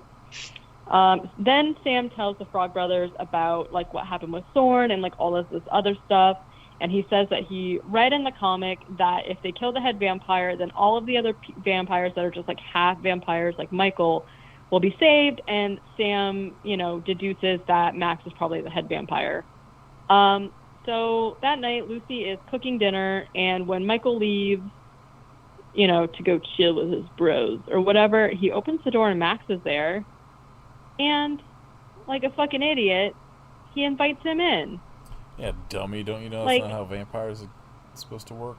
Then Sam tells the Frog Brothers about, like, what happened with Thorn and, like, all of this other stuff. And he says that he read in the comic that if they kill the head vampire, then all of the other vampires that are just, like, half vampires, like Michael, will be saved. And Sam, deduces that Max is probably the head vampire. So that night, Lucy is cooking dinner. And when Michael leaves, to go chill with his bros or whatever, he opens the door and Max is there. And, like a fucking idiot, he invites him in. Yeah, dummy, don't you know that's not how vampires are supposed to work?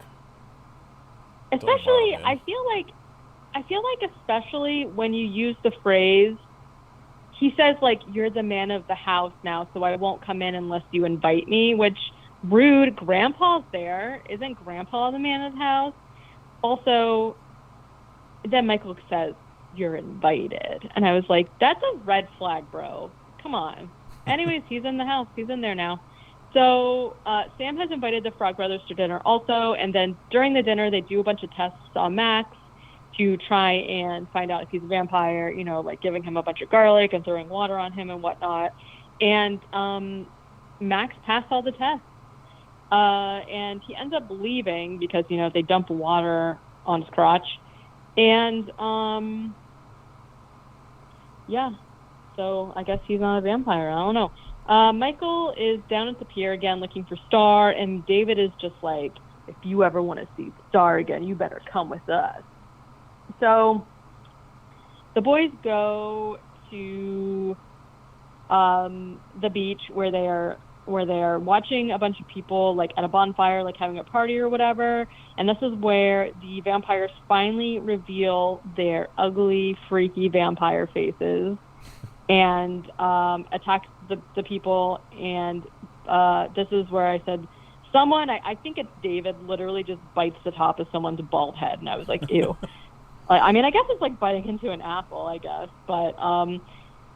Especially, I feel like especially when you use the phrase, he says, like, you're the man of the house now, so I won't come in unless you invite me, which, rude, Grandpa's there. Isn't Grandpa the man of the house? Also, then Michael says, you're invited. And I was like, that's a red flag, bro. Come on. Anyways, he's in the house. He's in there now. So Sam has invited the Frog Brothers to dinner also, and then during the dinner they do a bunch of tests on Max to try and find out if he's a vampire, like giving him a bunch of garlic and throwing water on him and whatnot. And Max passed all the tests. And he ends up leaving because, they dump water on his crotch. And, so I guess he's not a vampire. I don't know. Michael is down at the pier again looking for Star, and David is just like, if you ever want to see Star again, you better come with us. So the boys go to the beach where they are watching a bunch of people like at a bonfire, like having a party or whatever. And this is where the vampires finally reveal their ugly, freaky vampire faces and attack the people. And this is where I said, I think it's David, literally just bites the top of someone's bald head. And I was like, ew. I mean, I guess it's like biting into an apple, I guess. But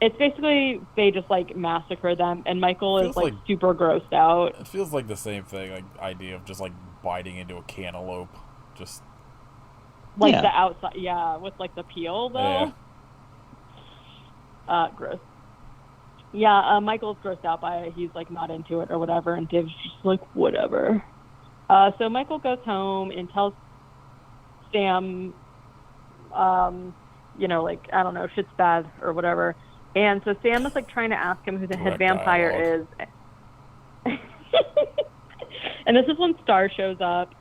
it's basically they just like massacre them. And Michael is like super grossed out. It feels like the same thing, like idea of just like biting into a cantaloupe. Just like the outside, with like the peel though. Yeah. Gross. Yeah, Michael's grossed out by it. He's like not into it or whatever, and Dave's just like whatever. So Michael goes home and tells Sam, like, I don't know, shit's bad or whatever. And so Sam is like trying to ask him who the head vampire is. And this is when Star shows up.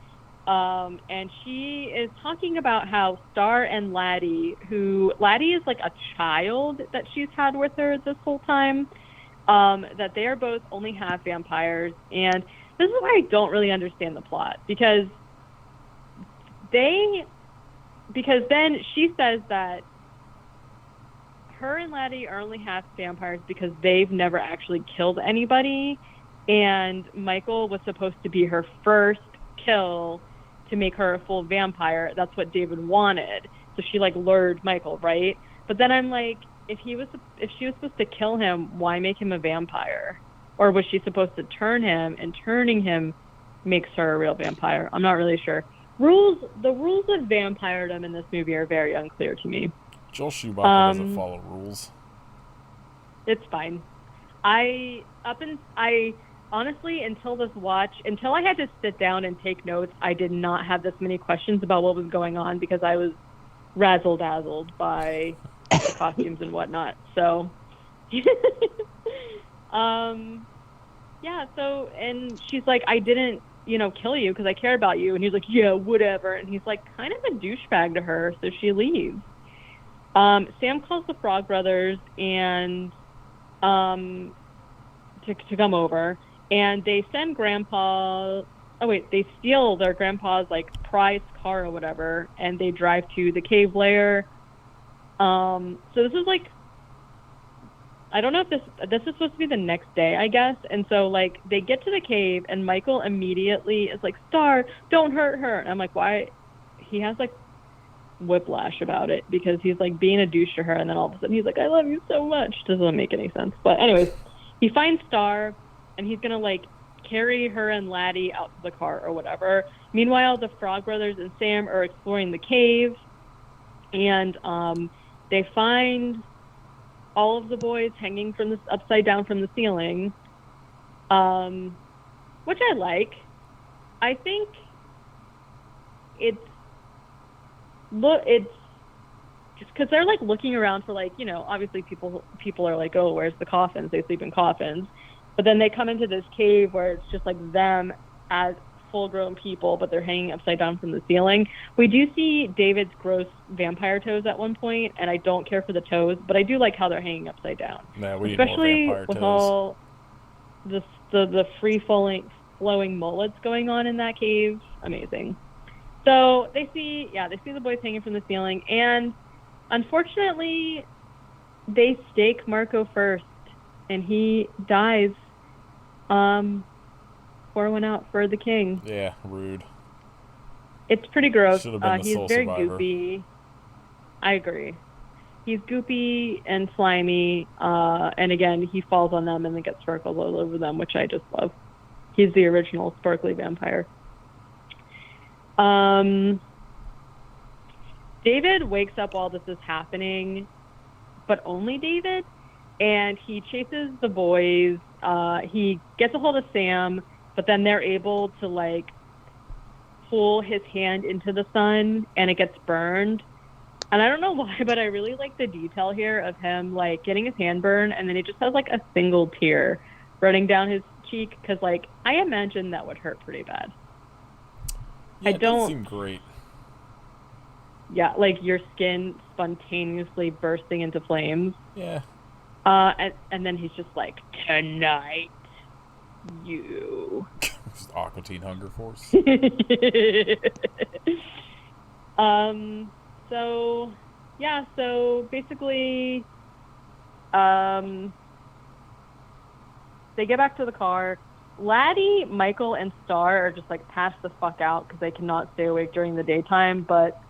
And she is talking about how Star and Laddie is like a child that she's had with her this whole time, that they are both only half vampires. And this is why I don't really understand the plot, because then she says that her and Laddie are only half vampires because they've never actually killed anybody, and Michael was supposed to be her first kill to make her a full vampire. That's what David wanted. so she like lured Michael, right? But then I'm like, if she was supposed to kill him, why make him a vampire? Or was she supposed to turn him, and turning him makes her a real vampire? I'm not really sure. The rules of vampiredom in this movie are very unclear to me. Joel Schumacher doesn't follow rules. It's fine. Honestly, until I had to sit down and take notes, I did not have this many questions about what was going on because I was razzle-dazzled by the costumes and whatnot. So, yeah, so, and she's like, I didn't, kill you because I care about you. And he's like, yeah, whatever. And he's like kind of a douchebag to her, so she leaves. Sam calls the Frog Brothers and to come over, and they send Grandpa. Oh wait, they steal their grandpa's like prized car or whatever, and they drive to the cave lair. So this is like, I don't know if this is supposed to be the next day, I guess. And so like they get to the cave, and Michael immediately is like, Star, don't hurt her. And I'm like, why? He has like whiplash about it because he's like being a douche to her, and then all of a sudden he's like, I love you so much. Doesn't make any sense. But anyways, he finds Star, and he's gonna like carry her and Laddie out to the car or whatever. Meanwhile, the Frog Brothers and Sam are exploring the cave, and they find all of the boys hanging from this upside down from the ceiling, which I like. I think it's just because they're like looking around for like, obviously people are like, oh, where's the coffins? They sleep in coffins. But then they come into this cave where it's just like them as full-grown people, but they're hanging upside down from the ceiling. We do see David's gross vampire toes at one point, and I don't care for the toes, but I do like how they're hanging upside down. Yeah, we especially need more vampire with toes. all the flowing mullets going on in that cave. Amazing. So they see the boys hanging from the ceiling, and unfortunately, they stake Marco first, and he dies. Pour one out for the king. Yeah, rude. It's pretty gross. Should have been the He's sole very survivor. goopy. I agree. He's goopy and slimy, and again, he falls on them and then gets sparkles all over them, which I just love. He's the original sparkly vampire. David wakes up while this is happening, but only David, and he chases the boys. He gets a hold of Sam, but then they're able to like pull his hand into the sun, and it gets burned. And I don't know why, but I really like the detail here of him like getting his hand burned, and then he just has like a single tear running down his cheek, because like I imagine that would hurt pretty bad. Yeah, It don't seem great. Yeah, like your skin spontaneously bursting into flames. Yeah. And then he's just like, tonight, you. Aqua Teen Hunger Force. So basically, they get back to the car. Laddie, Michael, and Star are just like passed the fuck out because they cannot stay awake during the daytime, but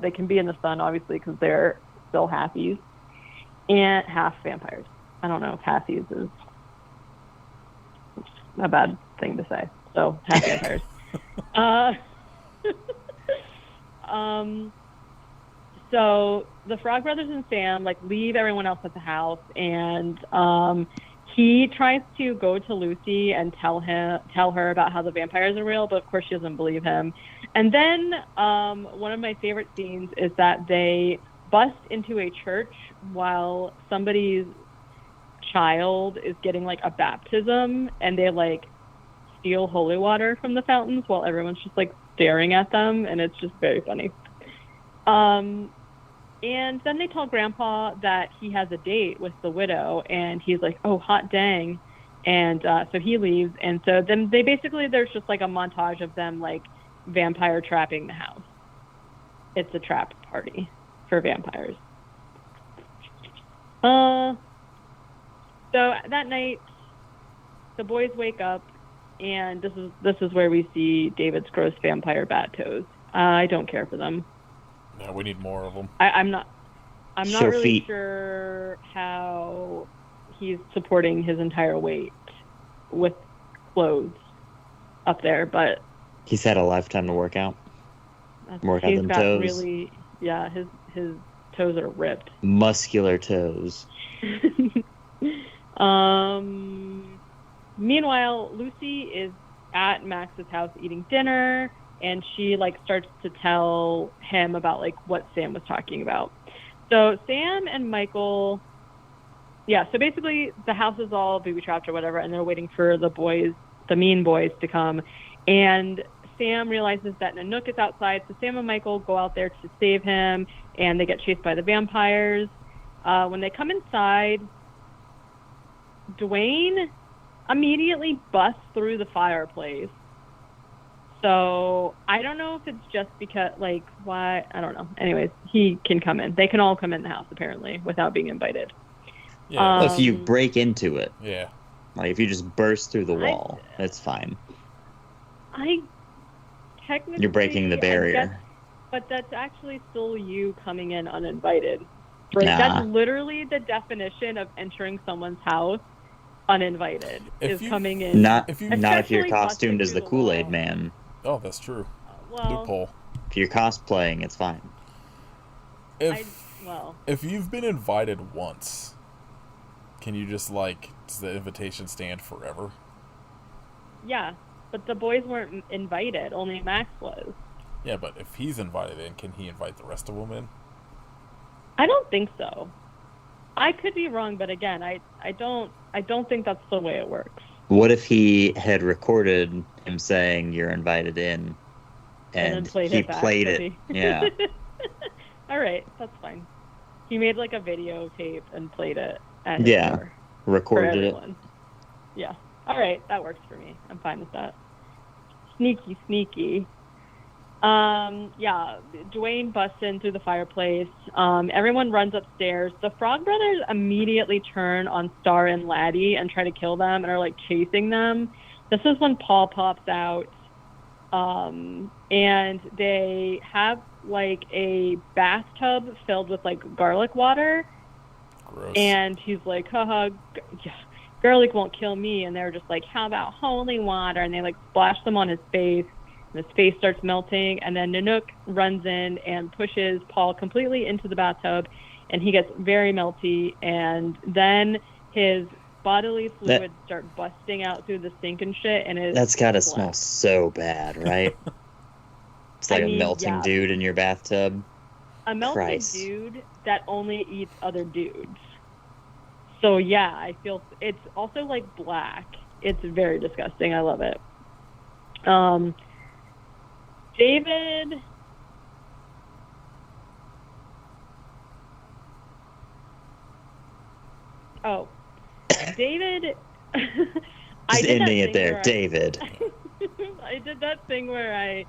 they can be in the sun, obviously, because they're still halfies and half vampires. I don't know if halfies is a bad thing to say. So half vampires. So the Frog Brothers and Sam like leave everyone else at the house, and he tries to go to Lucy and tell her about how the vampires are real, but of course she doesn't believe him. And then one of my favorite scenes is that they bust into a church while somebody's child is getting like a baptism, and they like steal holy water from the fountains while everyone's just like staring at them, and it's just very funny. And then they tell Grandpa that he has a date with the widow, and he's like, oh, hot dang. And so he leaves, and so then there's just like a montage of them like vampire trapping the house. It's a trap party for vampires. So that night, the boys wake up, and this is where we see David's gross vampire bat toes. I don't care for them. Yeah, we need more of them. I'm not really Sophie. sure how he's supporting his entire weight with clothes up there, but He's had a lifetime to work out. Work out he's them got toes. really, yeah, his toes are ripped. Muscular toes. Meanwhile, Lucy is at Max's house eating dinner, and she like starts to tell him about like what Sam was talking about. So Sam and Michael, yeah. So basically, the house is all booby trapped or whatever, and they're waiting for the boys, the mean boys, to come. And Sam realizes that Nanook is outside, so Sam and Michael go out there to save him, and they get chased by the vampires. When they come inside, Dwayne immediately busts through the fireplace. So I don't know if it's just because, like, why, I don't know. Anyways, he can come in. They can all come in the house, apparently, without being invited. Yeah. If you break into it. Yeah. Like, if you just burst through the wall, that's fine. Technically, You're breaking the barrier. But that's actually still you coming in uninvited. Right? Nah. That's literally the definition of entering someone's house uninvited. Coming in. Not if you're Especially costumed as the busting through the Kool-Aid wall. Man. Oh, that's true. Well, Loophole. If you're cosplaying, it's fine. If you've been invited once, can you just does the invitation stand forever? Yeah, but the boys weren't invited. Only Max was. Yeah, but if he's invited in, can he invite the rest of them in? I don't think so. I could be wrong, but again, I don't think that's the way it works. What if he had recorded him saying you're invited in, and he played it? Yeah. All right, that's fine. He made like a videotape and played it at his door recorded it. Yeah. All right, that works for me. I'm fine with that. Sneaky. Yeah, Dwayne busts in through the fireplace. Everyone runs upstairs. The Frog Brothers immediately turn on Star and Laddie and try to kill them and are like chasing them. This is when Paul pops out. And they have like a bathtub filled with like garlic water. Gross. And he's like, haha, garlic won't kill me. And they're just like, how about holy water? And they like splash them on his face. And his face starts melting. And then Nanook runs in and pushes Paul completely into the bathtub. And he gets very melty. And then his bodily fluids start busting out through the sink and shit. And that's got to smell so bad, right? It's like a melting dude in your bathtub. A melting dude that only eats other dudes. So yeah, I feel it's also like black. It's very disgusting. I love it. David. Oh, David. Just ending it there, David. I did that thing where I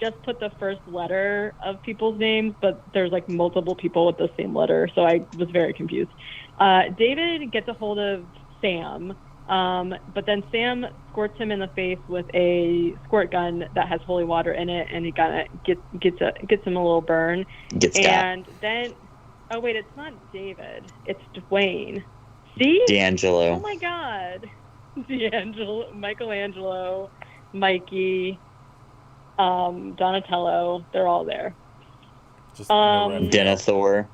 just put the first letter of people's names, but there's like multiple people with the same letter, so I was very confused. David gets a hold of Sam, but then Sam squirts him in the face with a squirt gun that has holy water in it, and he kind of gets him a little burn. And then, oh wait, it's not David, it's Dwayne. See? D'Angelo. Oh my God. D'Angelo, Michelangelo, Mikey, Donatello, they're all there. Just Denethor.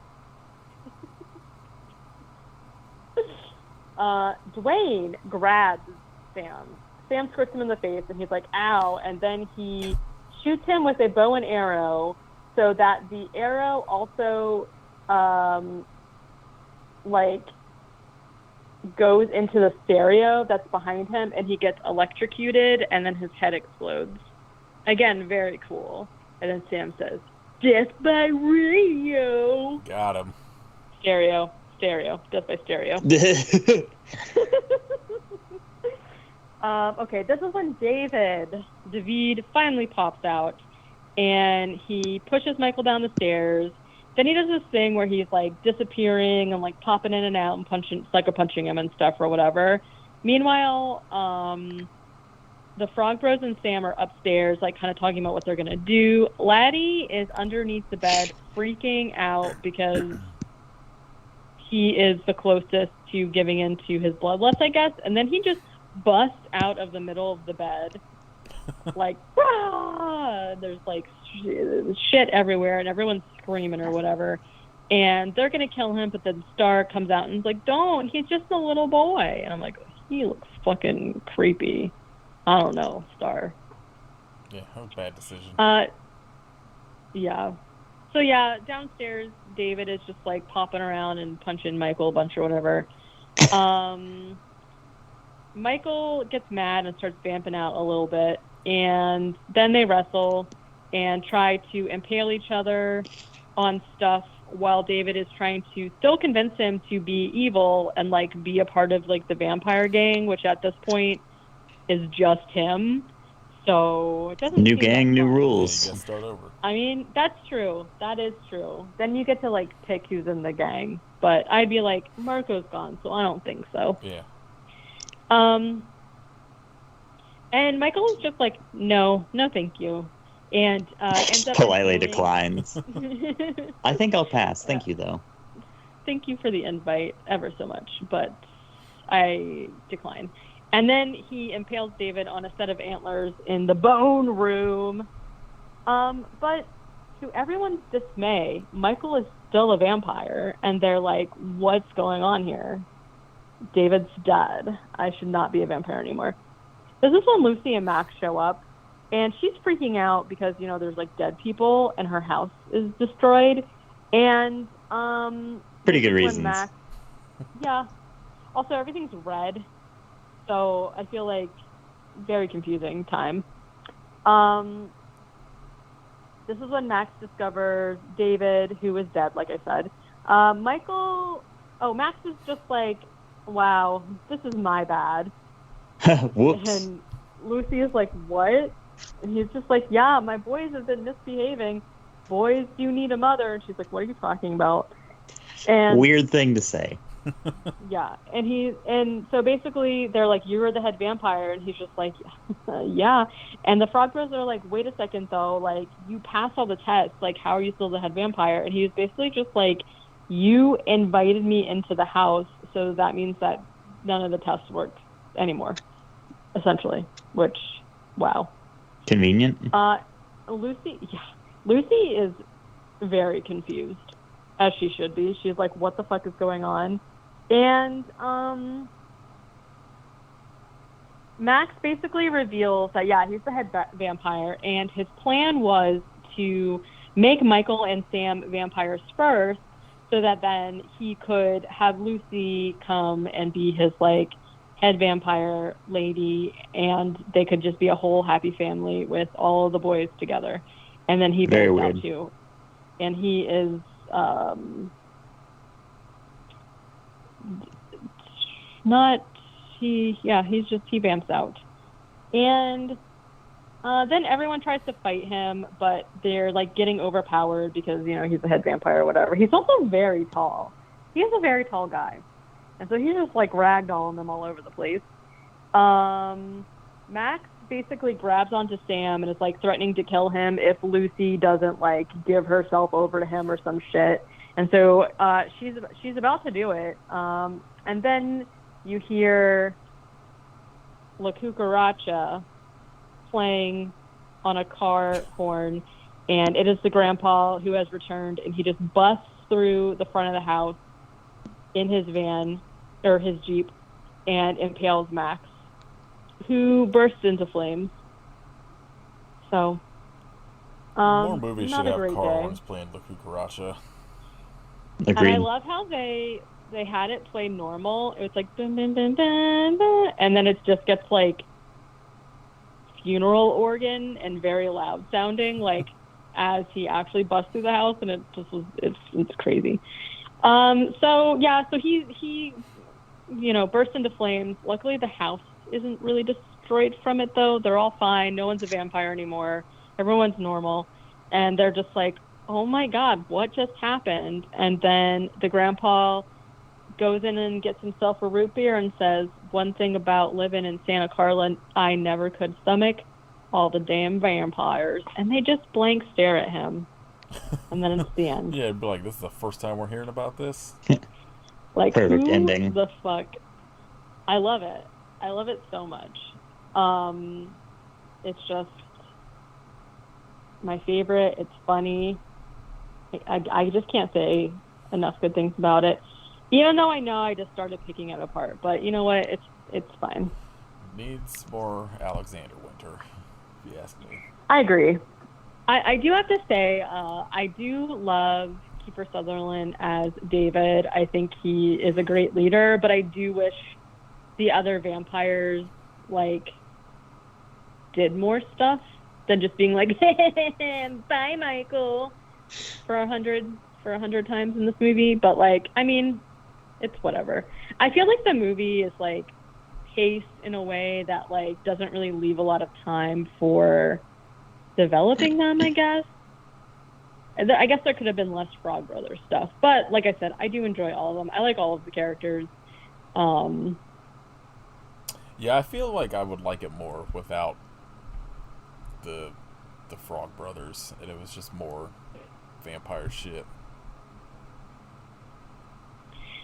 Dwayne grabs Sam. Sam squirts him in the face, and he's like, ow, and then he shoots him with a bow and arrow so that the arrow also, goes into the stereo that's behind him, and he gets electrocuted, and then his head explodes. Again, very cool. And then Sam says, "Death by radio." Got him. Stereo. Death by stereo. Okay, this is when David finally pops out, and he pushes Michael down the stairs. Then he does this thing where he's like disappearing and like popping in and out and sucker punching him and stuff or whatever. Meanwhile, the Frog Bros and Sam are upstairs, like kind of talking about what they're gonna do. Laddie is underneath the bed, freaking out because he is the closest to giving into his bloodlust, I guess. And then he just busts out of the middle of the bed, like, "Rah!" There's like shit everywhere, and everyone's screaming or whatever. And they're gonna kill him, but then Star comes out and is like, "Don't! He's just a little boy." And I'm like, he looks fucking creepy. I don't know, Star. Yeah, that was a bad decision. Yeah. So yeah, downstairs, David is just like popping around and punching Michael a bunch or whatever. Michael gets mad and starts vamping out a little bit, and then they wrestle and try to impale each other on stuff while David is trying to still convince him to be evil and like be a part of like the vampire gang, which at this point is just him. So it doesn't New seem gang, that new fun. rules. Yeah, you gotta start over. I mean, that's true. That is true. Then you get to like pick who's in the gang. But I'd be like, Marco's gone, so I don't think so. Yeah. And Michael is just like, no, thank you. And ends up Politely doing- declines. I think I'll pass. Thank you, though. Thank you for the invite ever so much, but I decline. And then he impales David on a set of antlers in the bone room. But to everyone's dismay, Michael is still a vampire, and they're like, what's going on here? David's dead. I should not be a vampire anymore. This is when Lucy and Max show up, and she's freaking out because, you know, there's like dead people and her house is destroyed. And Pretty good when reasons. Max, yeah. Also, everything's red, so I feel like very confusing time. This is when Max discovers David, who is dead, like I said. Max is just like, wow, this is my bad. Whoops. And Lucy is like, what? And he's just like, yeah, my boys have been misbehaving. Boys do need a mother. And she's like, what are you talking about? And Weird thing to say. yeah, and so basically they're like, you're the head vampire, and he's just like, yeah. And the Frog Bros are like, wait a second though, like, you passed all the tests, like, how are you still the head vampire? And he was basically just like, you invited me into the house, so that means that none of the tests work anymore, essentially. Which, wow. Convenient. Lucy is very confused, as she should be. She's like, what the fuck is going on? And Max basically reveals that, yeah, he's the head vampire, and his plan was to make Michael and Sam vampires first, so that then he could have Lucy come and be his, like, head vampire lady, and they could just be a whole happy family with all of the boys together. And then he Very bails weird. out too. And he is he vamps out. And then everyone tries to fight him, but they're like getting overpowered because, you know, he's a head vampire or whatever. He's also very tall. He is a very tall guy. And so he's just like ragdolling them all over the place. Max basically grabs onto Sam and is like threatening to kill him if Lucy doesn't like give herself over to him or some shit. And so she's about to do it. And then you hear La Cucaracha playing on a car horn, and it is the grandpa who has returned, and he just busts through the front of the house in his van, or his Jeep, and impales Max, who bursts into flames. So, More movies not should a have great car day. horns playing La Cucaracha. And I Agreed. love how they had it play normal. It was like dun, dun, dun, dun, dun, and then it just gets like funeral organ and very loud sounding, like as he actually busts through the house, and it just was it's crazy. So he you know, bursts into flames. Luckily the house isn't really destroyed from it though. They're all fine. No one's a vampire anymore. Everyone's normal, and they're just like, oh my God, what just happened? And then the grandpa goes in and gets himself a root beer and says, one thing about living in Santa Carla I never could stomach, all the damn vampires, and they just blank stare at him, and then it's the end. Yeah, it'd be like, this is the first time we're hearing about this. Like, Perfect who ending. the fuck? I love it. I love it so much. It's just my favorite. It's funny. I just can't say enough good things about it. Even though I know I just started picking it apart, but you know what? It's fine. Needs more Alexander Winter, if you ask me. I agree. I do have to say, I do love Kiefer Sutherland as David. I think he is a great leader, but I do wish the other vampires did more stuff than just being like, bye, Michael, for 100 times in this movie. But I mean, it's whatever. I feel like the movie is paced in a way that doesn't really leave a lot of time for developing them, I guess. I guess there could have been less Frog Brothers stuff, but like I said, I do enjoy all of them. I like all of the characters. Yeah, I feel like I would like it more without the Frog Brothers, and it was just more vampire shit.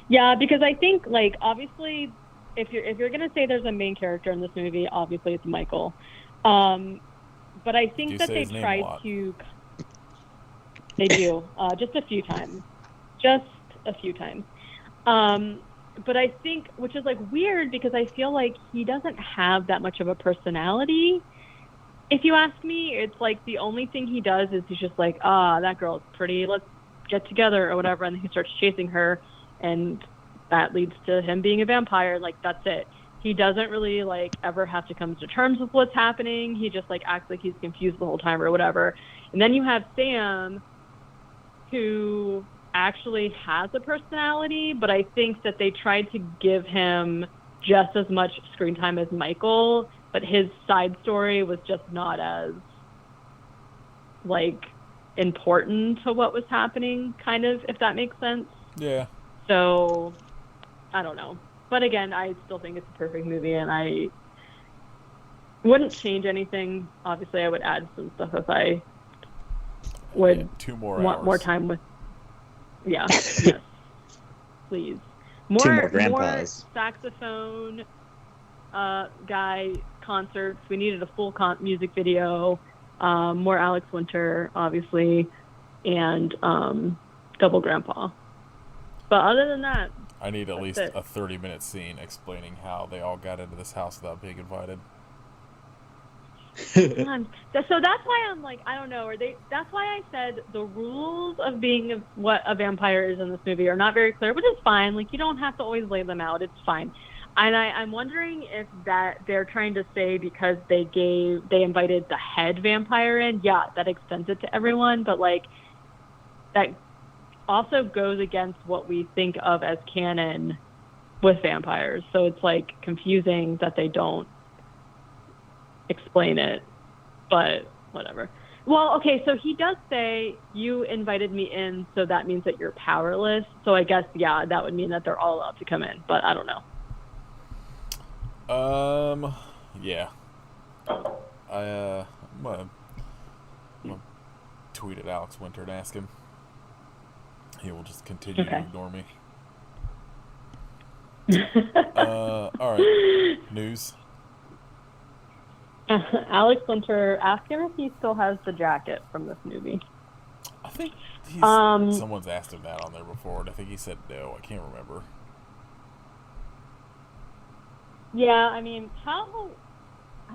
Yeah, because I think obviously, if you're gonna say there's a main character in this movie, obviously it's Michael. But I think that they tried to. They do just a few times. But I think, which is weird, because I feel like he doesn't have that much of a personality. If you ask me, it's the only thing he does is he's just that girl's pretty, let's get together or whatever, and then he starts chasing her, and that leads to him being a vampire. That's it. He doesn't really ever have to come to terms with what's happening. He just acts like he's confused the whole time or whatever. And then you have Sam, who actually has a personality, but I think that they tried to give him just as much screen time as Michael, but his side story was just not as important to what was happening, kind of, if that makes sense. Yeah. So I don't know. But again, I still think it's a perfect movie, and I wouldn't change anything. Obviously, I would add some stuff if I would 2 more want hours. more time with. Yeah, yes, please. 2 more grandpas. More saxophone guy concerts. We needed a full music video. More Alex Winter, obviously, and double grandpa. But other than that, I need at least a 30-minute scene explaining how they all got into this house without being invited. So that's why I'm I don't know. That's why I said the rules of being what a vampire is in this movie are not very clear, which is fine. You don't have to always lay them out. It's fine. And I'm wondering if that they're trying to say because they invited the head vampire in, yeah, that extends it to everyone, but that also goes against what we think of as canon with vampires. So it's confusing that they don't explain it, but whatever. Well, okay, so he does say, you invited me in, so that means that you're powerless. So I guess, yeah, that would mean that they're all allowed to come in, but I don't know. Yeah. I'm gonna tweet at Alex Winter and ask him. He will just continue to ignore me. All right. News. Alex Winter, ask him if he still has the jacket from this movie. I think someone's asked him that on there before, and I think he said no. I can't remember. Yeah, I mean, I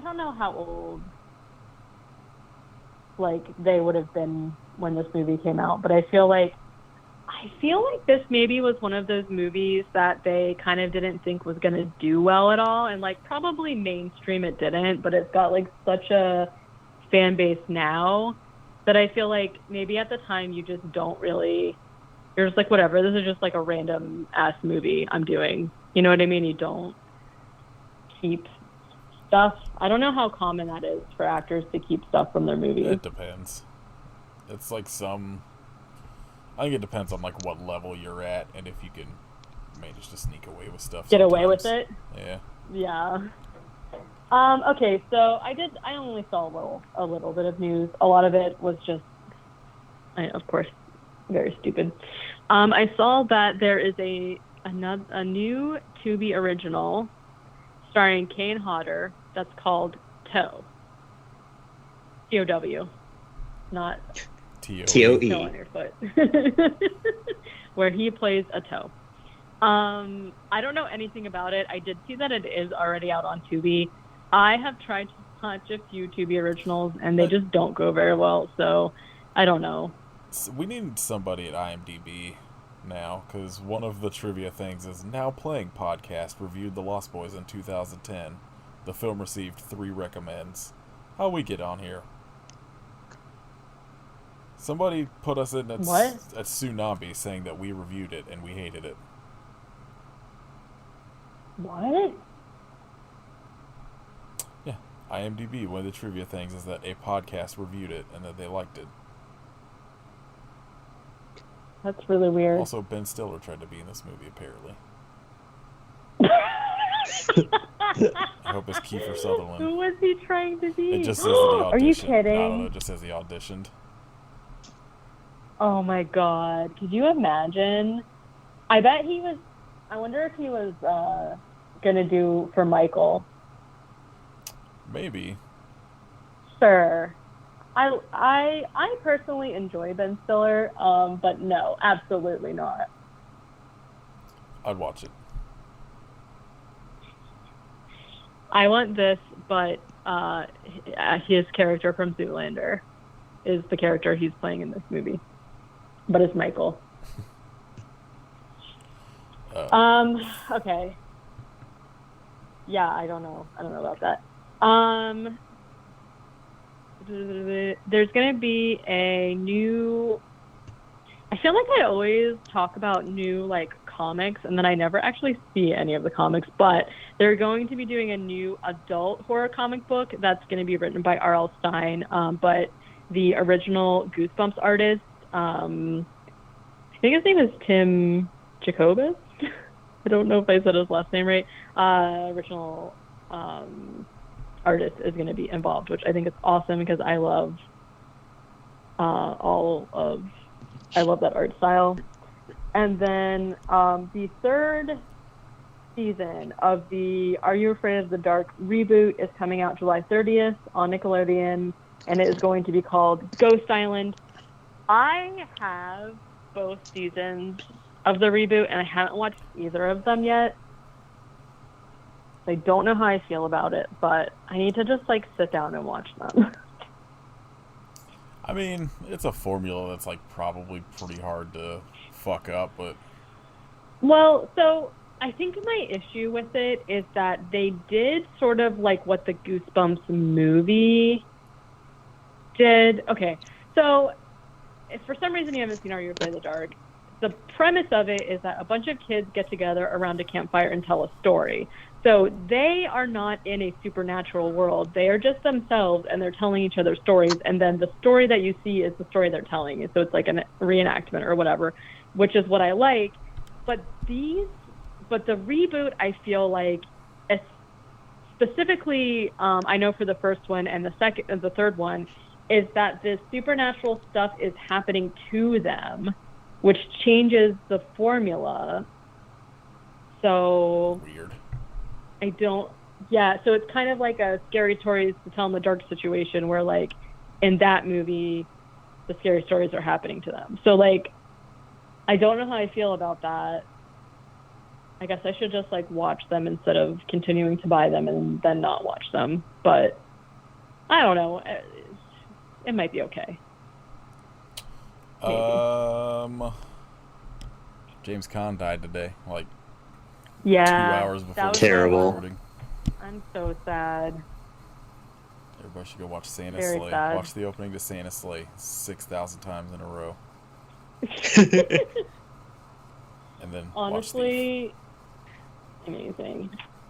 don't know how old they would have been when this movie came out, but I feel like this maybe was one of those movies that they kind of didn't think was going to do well at all, and probably mainstream it didn't, but it's got such a fan base now that I feel like maybe at the time you just don't really, you're just whatever, this is just a random ass movie I'm doing, you know what I mean? You don't keep stuff. I don't know how common that is for actors to keep stuff from their movies. It depends. It's I think it depends on what level you're at, and if you can manage to sneak away with stuff. Get away with sometimes. it. Yeah. Yeah. Okay, so I only saw a little bit of news. A lot of it was just, of course, very stupid. I saw that there is a new Tubi original starring Kane Hodder that's called Toe. T-O-W. Not T-O-E. toe on your foot. Where he plays a toe. I don't know anything about it. I did see that it is already out on Tubi. I have tried to watch a few Tubi originals, and they just don't go very well, so I don't know. So we need somebody at IMDb now, because one of the trivia things is Now Playing Podcast reviewed The Lost Boys in 2010. The film received 3 recommends. How we get on here? Somebody put us in at Tsunami saying that we reviewed it and we hated it. What? Yeah, IMDb, one of the trivia things is that a podcast reviewed it and that they liked it. That's really weird. Also, Ben Stiller tried to be in this movie, apparently. I hope it's Kiefer Sutherland. Who was he trying to be? It just says that he auditioned. Are you kidding? I don't know, it just says he auditioned. Oh my god. Could you imagine? I wonder if he was gonna do for Michael. Maybe. Sure. I personally enjoy Ben Stiller, but no, absolutely not. I'd watch it. I want this, but his character from Zoolander is the character he's playing in this movie. But it's Michael. Okay. Yeah, I don't know about that. There's going to be a new... I feel like I always talk about new, comics, and then I never actually see any of the comics, but they're going to be doing a new adult horror comic book that's going to be written by R.L. Stine, but the original Goosebumps artist, I think his name is Tim Jacobus. I don't know if I said his last name right. Original artist is going to be involved, which I think is awesome because I love I love that art style. And then the third season of the Are You Afraid of the Dark reboot is coming out July 30th on Nickelodeon, and it is going to be called Ghost Island. I have both seasons of the reboot, and I haven't watched either of them yet. I don't know how I feel about it, but I need to just sit down and watch them. I mean, it's a formula that's probably pretty hard to fuck up, but... Well, so I think my issue with it is that they did sort of what the Goosebumps movie did. Okay, so if for some reason you haven't seen Are You Afraid of the Dark, the premise of it is that a bunch of kids get together around a campfire and tell a story. So they are not in a supernatural world. They are just themselves, and they're telling each other stories. And then the story that you see is the story they're telling. So it's like a reenactment or whatever, which is what I like. But the reboot, I feel like, specifically, I know for the first one and the third one, is that this supernatural stuff is happening to them, which changes the formula. So weird. So it's kind of like a Scary Stories to Tell in the Dark situation where, in that movie, the scary stories are happening to them. So, I don't know how I feel about that. I guess I should just, watch them instead of continuing to buy them and then not watch them. But, I don't know. It might be okay. Maybe. James Caan died today, 2 Yeah, hours before was Terrible. recording. I'm so sad. Everybody should go watch Santa Very Slay. sad. Watch the opening to Santa Slay 6,000 times in a row. And then Honestly, amazing.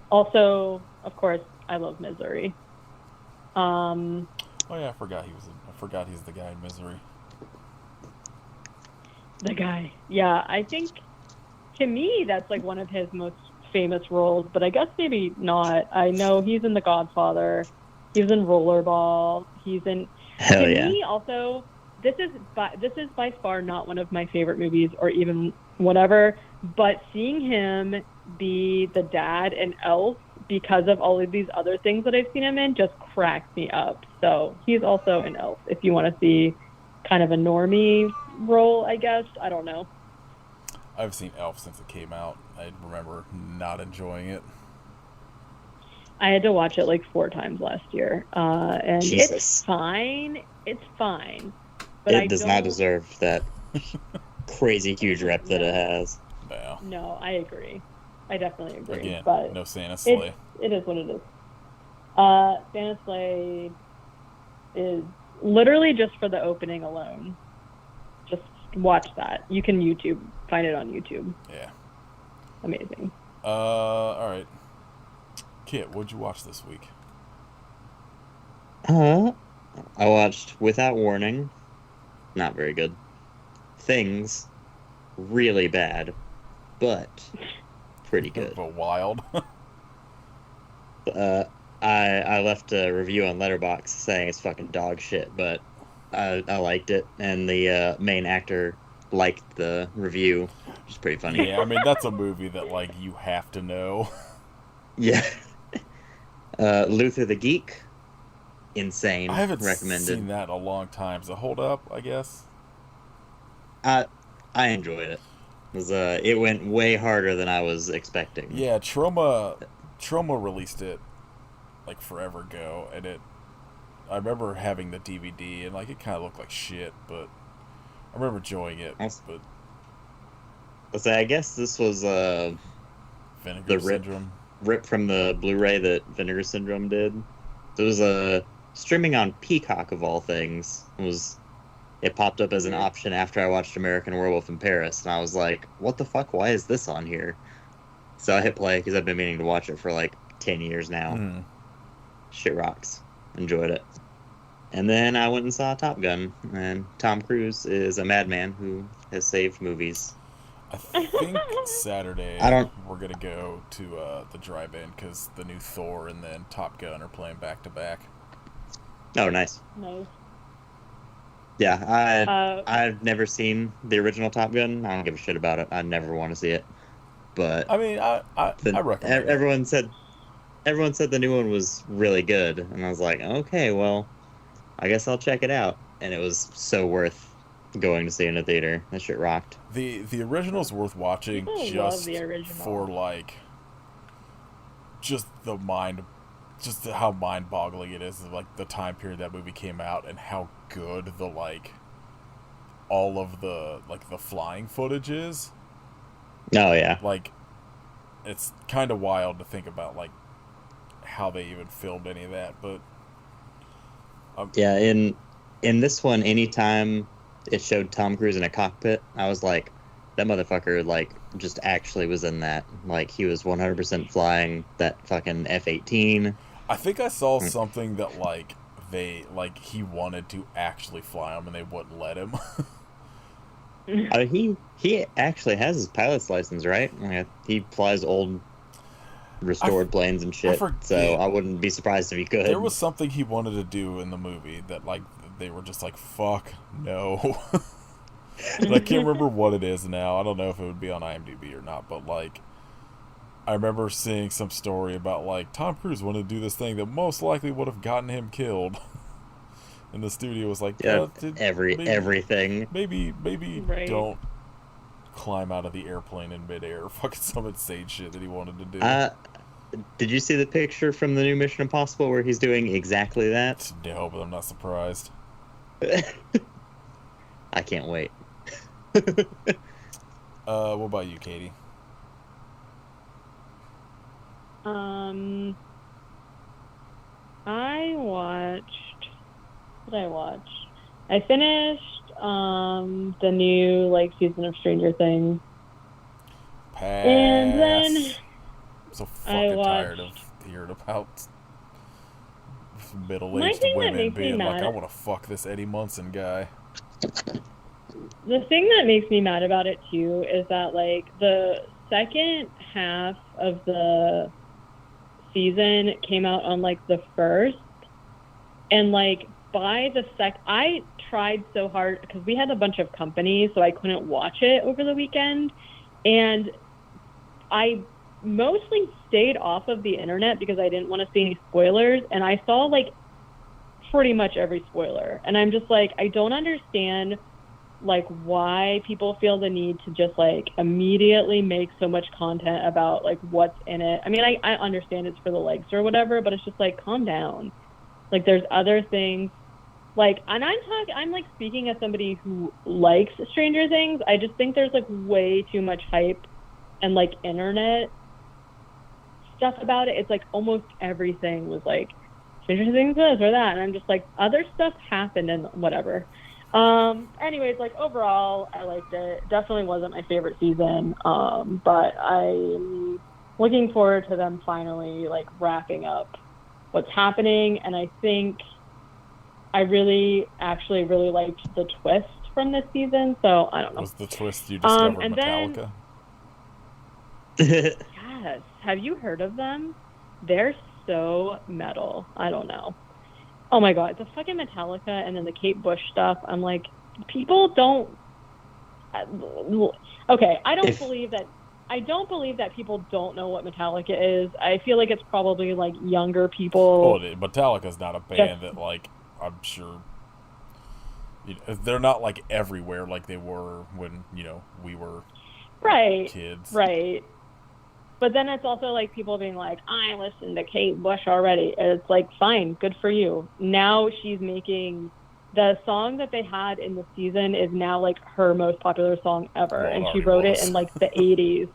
Also, of course, I love Misery. Oh yeah, I forgot he's the guy in Misery. The guy. Yeah, I think to me, that's like one of his most famous roles, but I guess maybe not. I know he's in The Godfather. He was in Rollerball. He's in. Hell To yeah. me, also, this is by far not one of my favorite movies, or even whatever. But seeing him be the dad in Elf, because of all of these other things that I've seen him in, just cracks me up. So he's also in Elf. If you want to see kind of a normie role, I guess. I don't know. I've seen Elf since it came out. I remember not enjoying it. I had to watch it like 4 times last year, and Jesus. it's fine. It's fine, but It does not deserve that crazy huge rep that it has. No. No, I agree. I definitely agree. Again, but no Santa Slay. it is what it is. Santa Slay is literally just for the opening alone. Just watch that. You can find it on YouTube. Yeah. Amazing. All right. Kit, what'd you watch this week? I watched Without Warning. Not very good. Things. Really bad. But pretty good. But wild. I left a review on Letterboxd saying it's fucking dog shit, but I liked it, and the main actor liked the review, which is pretty funny. Yeah, I mean, that's a movie that, like, you have to know. Yeah. Luther the Geek. Insane. I haven't Recommended. seen that in a long time. Does it hold up, I guess? I enjoyed it. It went way harder than I was expecting. Yeah, Troma released it, like, forever ago, and I remember having the DVD, and, like, it kind of looked like shit, but I remember enjoying it, but... I guess this was, Vinegar Syndrome. Rip from the Blu-ray that Vinegar Syndrome did. It was streaming on Peacock of all things. It popped up as an option after I watched American Werewolf in Paris, and I was like, what the fuck? Why is this on here? So I hit play because I've been meaning to watch it for like 10 years now. Mm. Shit rocks. Enjoyed it. And then I went and saw Top Gun, and Tom Cruise is a madman who has saved movies. I think Saturday we're going to go to the drive-in because the new Thor and then Top Gun are playing back-to-back. Oh, nice. Nice. Yeah, I've never seen the original Top Gun. I don't give a shit about it. I never want to see it. But I mean, I recommend it. Everyone said the new one was really good, and I was like, okay, well, I guess I'll check it out. And it was so worth going to see in a theater. That shit rocked. The original's worth watching. People just love the original. for like just how mind-boggling it is, like the time period that movie came out and how good the like all of the like the flying footage is. Oh yeah. Like, it's kind of wild to think about like how they even filmed any of that, but yeah, in this one, anytime it showed Tom Cruise in a cockpit, I was like, that motherfucker like just actually was in that. Like, he was 100% flying that fucking F-18. I think I saw something that like he wanted to actually fly them and they wouldn't let him. He actually has his pilot's license, right? Like, he flies old restored planes and shit, so I wouldn't be surprised if he could. There was something he wanted to do in the movie that like they were just like, fuck no. And I can't remember what it is now. I don't know if it would be on IMDb or not, but like I remember seeing some story about like Tom Cruise wanted to do this thing that most likely would have gotten him killed. And the studio was like, everything. Maybe right. Don't climb out of the airplane in midair. Fucking some insane shit that he wanted to do. Did you see the picture from the new Mission Impossible where he's doing exactly that? No, but I'm not surprised. I can't wait. What about you, Katie? I finished the new like season of Stranger Things. Pass. And then I'm so fucking tired of hearing about middle-aged women being like, I want to fuck this Eddie Munson guy. The thing that makes me mad about it too is that like the second half of the season came out on like the 1st, and like by the I tried so hard because we had a bunch of company, so I couldn't watch it over the weekend, and I mostly stayed off of the internet because I didn't want to see any spoilers, and I saw like pretty much every spoiler, and I'm just like, I don't understand like why people feel the need to just like immediately make so much content about like what's in it. I mean, I understand it's for the likes or whatever, but it's just like, calm down. Like, there's other things. Like, and I'm like speaking as somebody who likes Stranger Things. I just think there's like way too much hype and like internet stuff about it. It's like almost everything was like Stranger Things this or that, and I'm just like, other stuff happened and whatever. Anyways, like overall, I liked it. Definitely wasn't my favorite season, but I'm looking forward to them finally like wrapping up what's happening, and I think I actually really liked the twist from this season, so I don't know. Was the twist you discovered and Metallica? Yes. Have you heard of them? They're so metal. I don't know. Oh my god, the fucking Metallica and then the Kate Bush stuff. I'm like, people don't. Okay, I don't believe that people don't know what Metallica is. I feel like it's probably like younger people. Oh, Metallica's not a band that like, I'm sure, you know, they're not like everywhere like they were when, you know, we were kids. Right. But then it's also like people being like, I listened to Kate Bush already. And it's like, fine, good for you. Now she's making the song that they had in the season is now like her most popular song ever. Well, and she wrote it in like the 80s.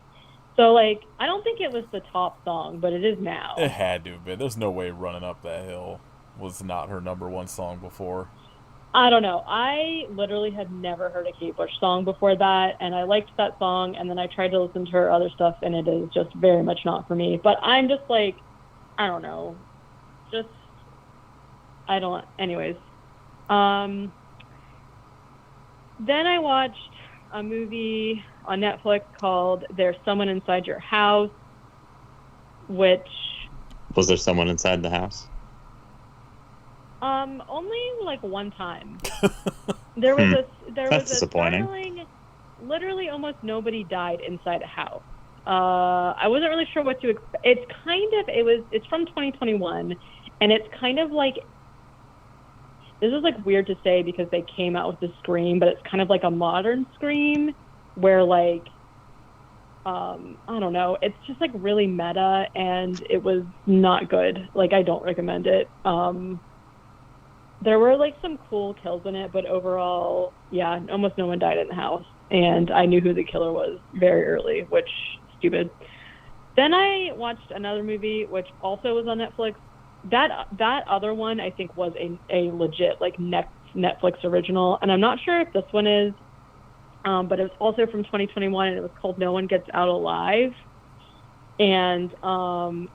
So like, I don't think it was the top song, but it is now. It had to have been. There's no way Running Up That Hill was not her #1 song before. I don't know. I literally had never heard a Kate Bush song before that, and I liked that song, and then I tried to listen to her other stuff, and it is just very much not for me. But I'm just like, I don't know. Anyways. Then I watched a movie on Netflix called There's Someone Inside Your House, which... Was there someone inside the house? Only like one time. There was That's disappointing. startling, literally almost nobody died inside a house. I wasn't really sure what to expect. It's from 2021, and it's kind of like, this is like weird to say because they came out with the Scream, but it's kind of like a modern Scream where like, I don't know, it's just like really meta, and it was not good. Like, I don't recommend it. There were like some cool kills in it, but overall, yeah, almost no one died in the house. And I knew who the killer was very early, which stupid. Then I watched another movie, which also was on Netflix. That other one I think was a legit like Netflix original, and I'm not sure if this one is, but it was also from 2021, and it was called No One Gets Out Alive. And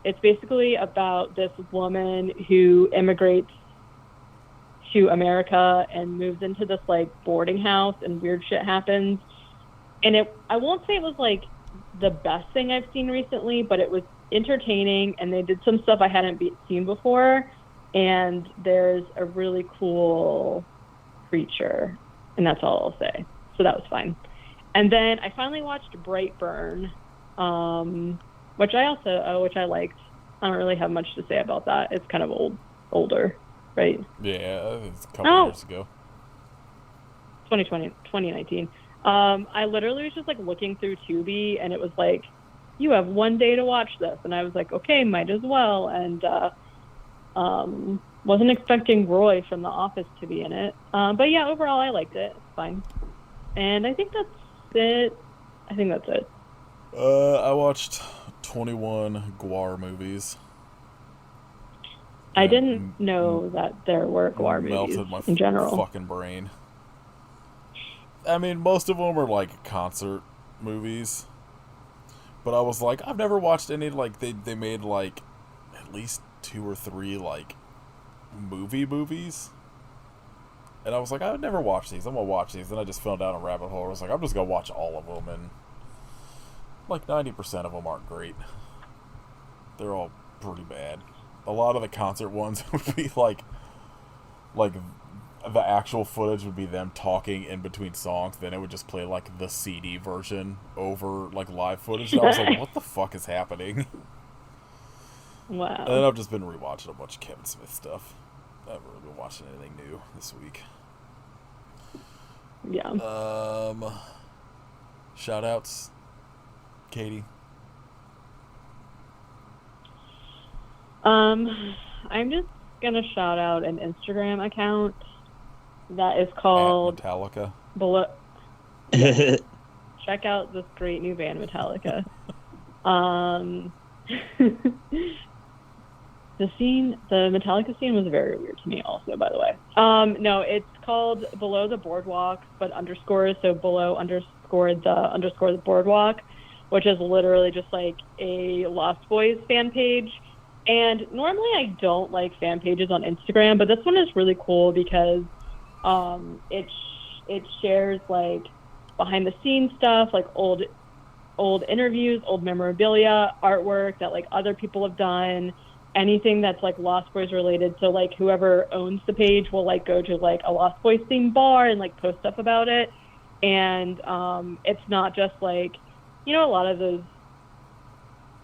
it's basically about this woman who immigrates to America and moves into this like boarding house, and weird shit happens. And I won't say it was like the best thing I've seen recently, but it was entertaining, and they did some stuff I hadn't seen before, and there's a really cool creature, and that's all I'll say. So that was fine. And then I finally watched Brightburn, which I liked. I don't really have much to say about that. It's kind of older. Right. Yeah, it's a couple years ago. 2019. I literally was just like looking through Tubi, and it was like, you have one day to watch this, and I was like, okay, might as well. And wasn't expecting Roy from The Office to be in it, but yeah, overall I liked it. It's fine. And I think that's it. I watched 21 Gwar movies. I didn't know that there were Gwar movies in general. Fucking brain. I mean, most of them are like concert movies, but I was like, I've never watched any like they made like at least 2 or 3 like movies, and I was like, I would never watch these. I'm gonna watch these. Then I just fell down a rabbit hole. I was like, I'm just gonna watch all of them, and like 90% of them aren't great. They're all pretty bad. A lot of the concert ones would be like the actual footage would be them talking in between songs. Then it would just play like the CD version over like live footage. And I was like, what the fuck is happening? Wow. And then I've just been rewatching a bunch of Kevin Smith stuff. I haven't really been watching anything new this week. Yeah. Shout outs, Katie. I'm just gonna shout out an Instagram account that is called At Metallica. Below. Check out this great new band, Metallica. The Metallica scene was very weird to me also, by the way. No, it's called Below the Boardwalk, but underscores, so below the boardwalk, which is literally just like a Lost Boys fan page. And normally I don't like fan pages on Instagram, but this one is really cool because it shares like behind the scenes stuff, like old interviews, old memorabilia, artwork that like other people have done, anything that's like Lost Boys related. So like whoever owns the page will like go to like a Lost Boys themed bar and like post stuff about it. And it's not just like, you know, a lot of those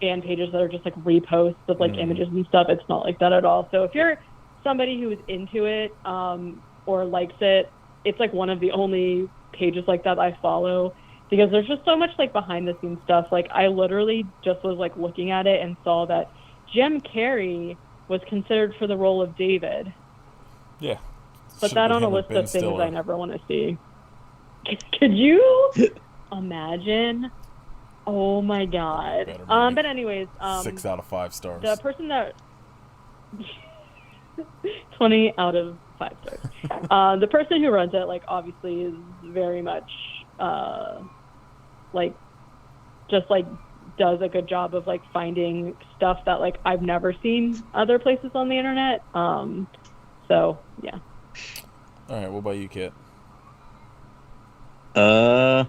fan pages that are just like reposts of like images and stuff. It's not like that at all. So if you're somebody who is into it or likes it, it's like one of the only pages like that I follow, because there's just so much like behind the scenes stuff. Like I literally just was like looking at it and saw that Jim Carrey was considered for the role of David. Yeah. Put that on a list of things I never want to see. Could you imagine? Oh my god. But anyways, 6 out of 5 stars. The person that 20 out of 5 stars. The person who runs it, like, obviously is very much like just like does a good job of like finding stuff that like I've never seen other places on the internet. So yeah. All right, what about you, Kit? I'm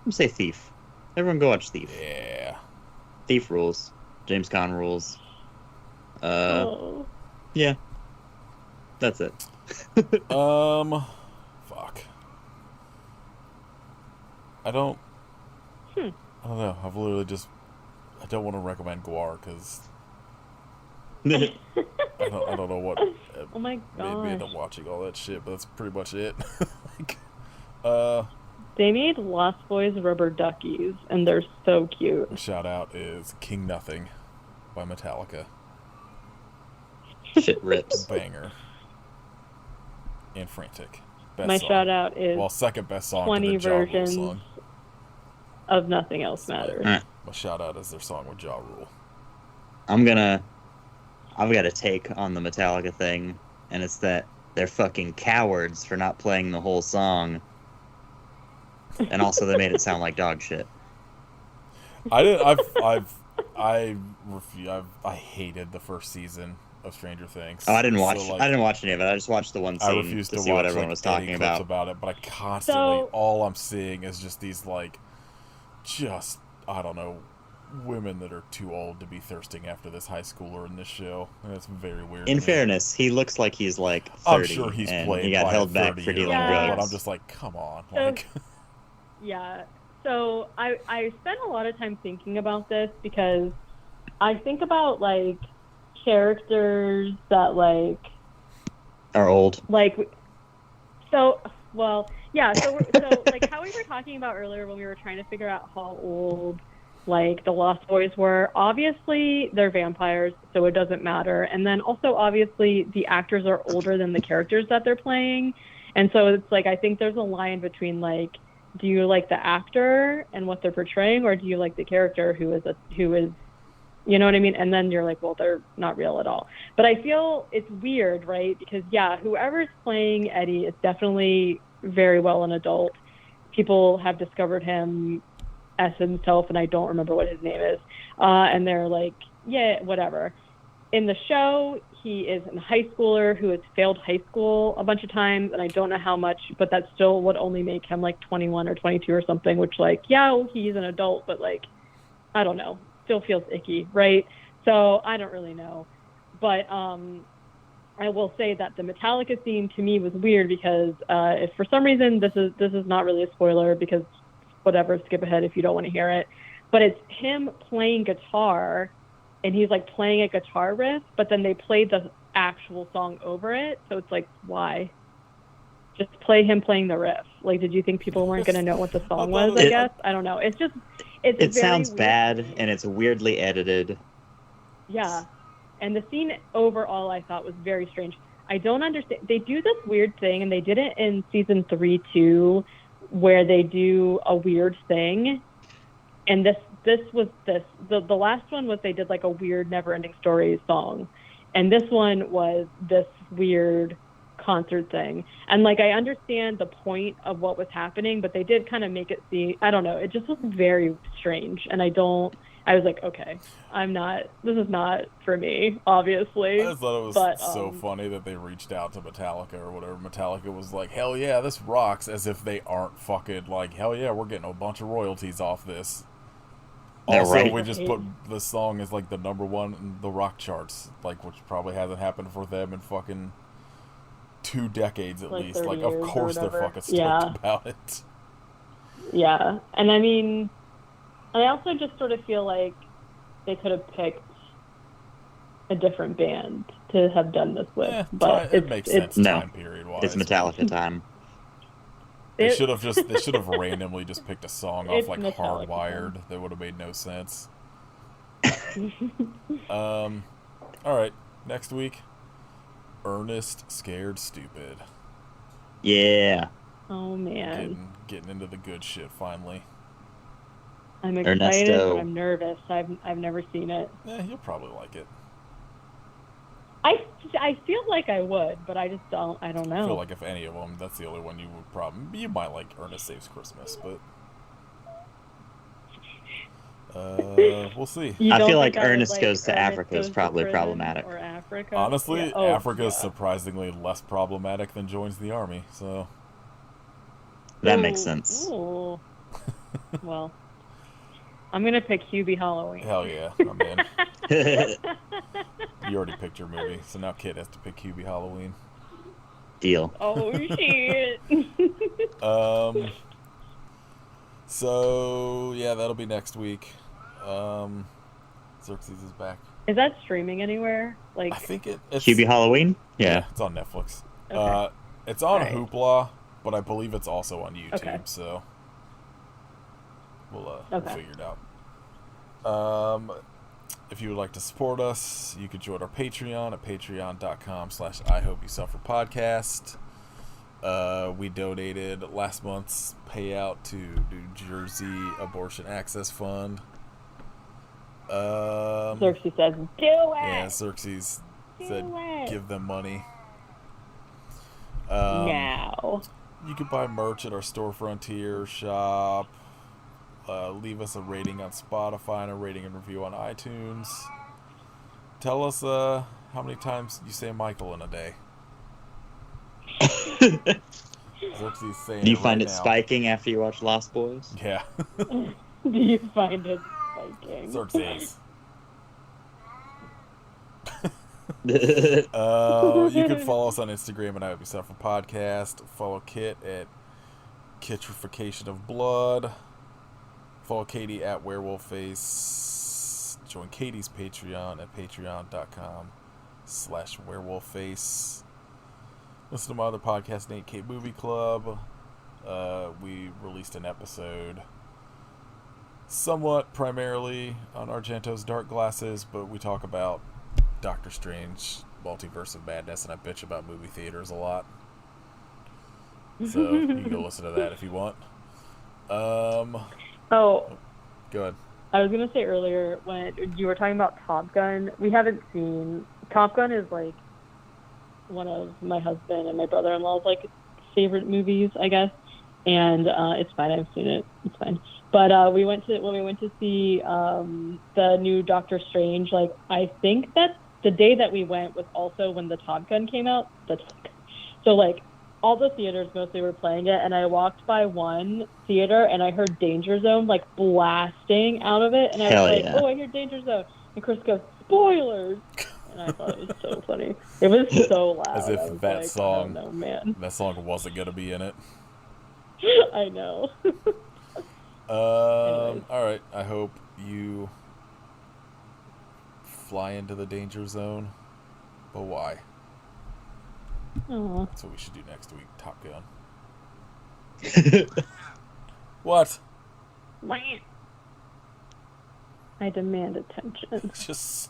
gonna say Thief. Everyone go watch Thief. Yeah. Thief rules. James Caan rules. Yeah. That's it. Fuck. I don't know. I've literally I don't want to recommend Guar because I don't know what. Oh my made me end gosh. up watching all that shit, but that's pretty much it. like, They made Lost Boys rubber duckies, and they're so cute. shout out is King Nothing by Metallica. Shit rips. Banger. And Frantic. Best My song. shout out is Well, second best song 20 to the Ja Rule versions song. of Nothing Else Matters. Alright. My shout out is their song with Ja Rule. I've got a take on the Metallica thing, and it's that they're fucking cowards for not playing the whole song. And also they made it sound like dog shit. I hated the first season of Stranger Things. Oh, I didn't watch any of it. I just watched the one I scene refused to to see watch what everyone was talking any clips about. it, but I constantly all I'm seeing is just these like just I don't know women that are too old to be thirsting after this high schooler in this show. And it's very weird. In to me. fairness, he looks like he's like 30, I'm sure he's and played he got by held a back 30-year-old, for dealing Yeah. drugs. But I'm just like, come on, So- like Yeah. So I spent a lot of time thinking about this because I think about like characters that like Are old. so well yeah so like how we were talking about earlier when we were trying to figure out how old like the Lost Boys were. Obviously they're vampires, so it doesn't matter, and then also obviously the actors are older than the characters that they're playing, and so it's like I think there's a line between like, do you like the actor and what they're portraying, or do you like the character who is you know what I mean? And then you're like, well, they're not real at all. But I feel it's weird, right? Because, yeah, whoever's playing Eddie is definitely very well an adult. People have discovered him as himself, and I don't remember what his name is. And they're like, yeah, whatever. In the show, he is a high schooler who has failed high school a bunch of times, and I don't know how much, but that still would only make him like 21 or 22 or something, which like, yeah, he's an adult, but like, I don't know, still feels icky, right? So I don't really know. But I will say that the Metallica theme to me was weird because if for some reason this is not really a spoiler because whatever, skip ahead if you don't want to hear it. But it's him playing guitar, and he's like playing a guitar riff, but then they played the actual song over it. So it's like, why? Just play him playing the riff. Like, did you think people weren't going to know what the song was? I guess I don't know. It's just it sounds weird bad and it's weirdly edited. Yeah, and the scene overall I thought was very strange. I don't understand. They do this weird thing, and they did it in season 3 too, where they do a weird thing. And this was the last one was they did like a weird Never Ending Story song, and this one was this weird concert thing. And like I understand the point of what was happening, but they did kind of make it seem, I don't know, it just was very strange. And I was like, okay, this is not for me, obviously. I just thought it was so funny that they reached out to Metallica or whatever. Metallica was like, hell yeah, this rocks, as if they aren't fucking like, hell yeah, we're getting a bunch of royalties off this. Also, right. We just put this song as like the #1 in the rock charts, like, which probably hasn't happened for them in fucking 2 decades at like least. Like, of years course they're fucking stoked about it. Yeah, and I mean, I also just sort of feel like they could have picked a different band to have done this with, but it makes sense time period wise. It's Metallica time. They should have randomly just picked a song off like Metallica Hardwired. time. That would have made no sense. All right, next week, Ernest Scared Stupid. Yeah. Oh man, getting into the good shit finally. I'm excited, Ernesto. but I'm nervous. I've never seen it. You'll probably like it. I feel like I would, but I just don't. I don't know. I feel like if any of them, that's the only one you would probably. You might like Ernest Saves Christmas, but we'll see. I feel like Ernest Goes to Africa is probably problematic. Or Africa. Honestly, yeah. Africa is surprisingly less problematic than Joins the Army. So that makes sense. Ooh. Well, I'm gonna pick Hubie Halloween. Hell yeah, I'm in. You already picked your movie, so now Kit has to pick Hubie Halloween. Deal. Oh shit. So yeah, that'll be next week. Xerxes is back. Is that streaming anywhere? Like, I think it's Hubie Halloween? Yeah. It's on Netflix. Okay. It's on Right. Hoopla, but I believe it's also on YouTube. Okay. So we'll Okay. figure it out. If you would like to support us, you could join our Patreon at patreon.com/IHopeYouSufferPodcast. We donated last month's payout to New Jersey Abortion Access Fund. Xerxes says, "Do it." Yeah, Xerxes said, it. "Give them money." Now. You can buy merch at our Store Frontier shop. Leave us a rating on Spotify and a rating and review on iTunes. Tell us how many times you say Michael in a day. Xerxes saying Do you it find right it now. spiking after you watch Lost Boys? Yeah. Do you find it spiking? Xerxes. You can follow us on Instagram at I Hope You Suffer Podcast. Follow Kit at Kitrification of Blood. Follow Katie at WerewolfFace. Join Katie's Patreon at patreon.com/werewolfface. Listen to my other podcast, Nate Kate Movie Club. We released an episode somewhat primarily on Argento's Dark Glasses, but we talk about Doctor Strange, Multiverse of Madness, and I bitch about movie theaters a lot. So you can go listen to that if you want. Oh, Go ahead. I was gonna say earlier when you were talking about Top Gun, we haven't seen Top Gun. Is like one of my husband and my brother-in-law's like favorite movies, I guess. And it's fine. I've seen it. It's fine. But when we went to see the new Doctor Strange, like I think that the day that we went was also when the Top Gun came out. So like all the theaters mostly were playing it, and I walked by one theater and I heard Danger Zone like blasting out of it, and I was Hell like, yeah. "Oh, I hear Danger Zone!" And Chris goes, "Spoilers!" And I thought it was so funny. It was so loud. As if I was that like, song- "Oh no, man!" That song wasn't gonna be in it. I know. All right. I hope you fly into the danger zone. But why? Aw. That's what we should do next week. Top Gun. What? I demand attention. Just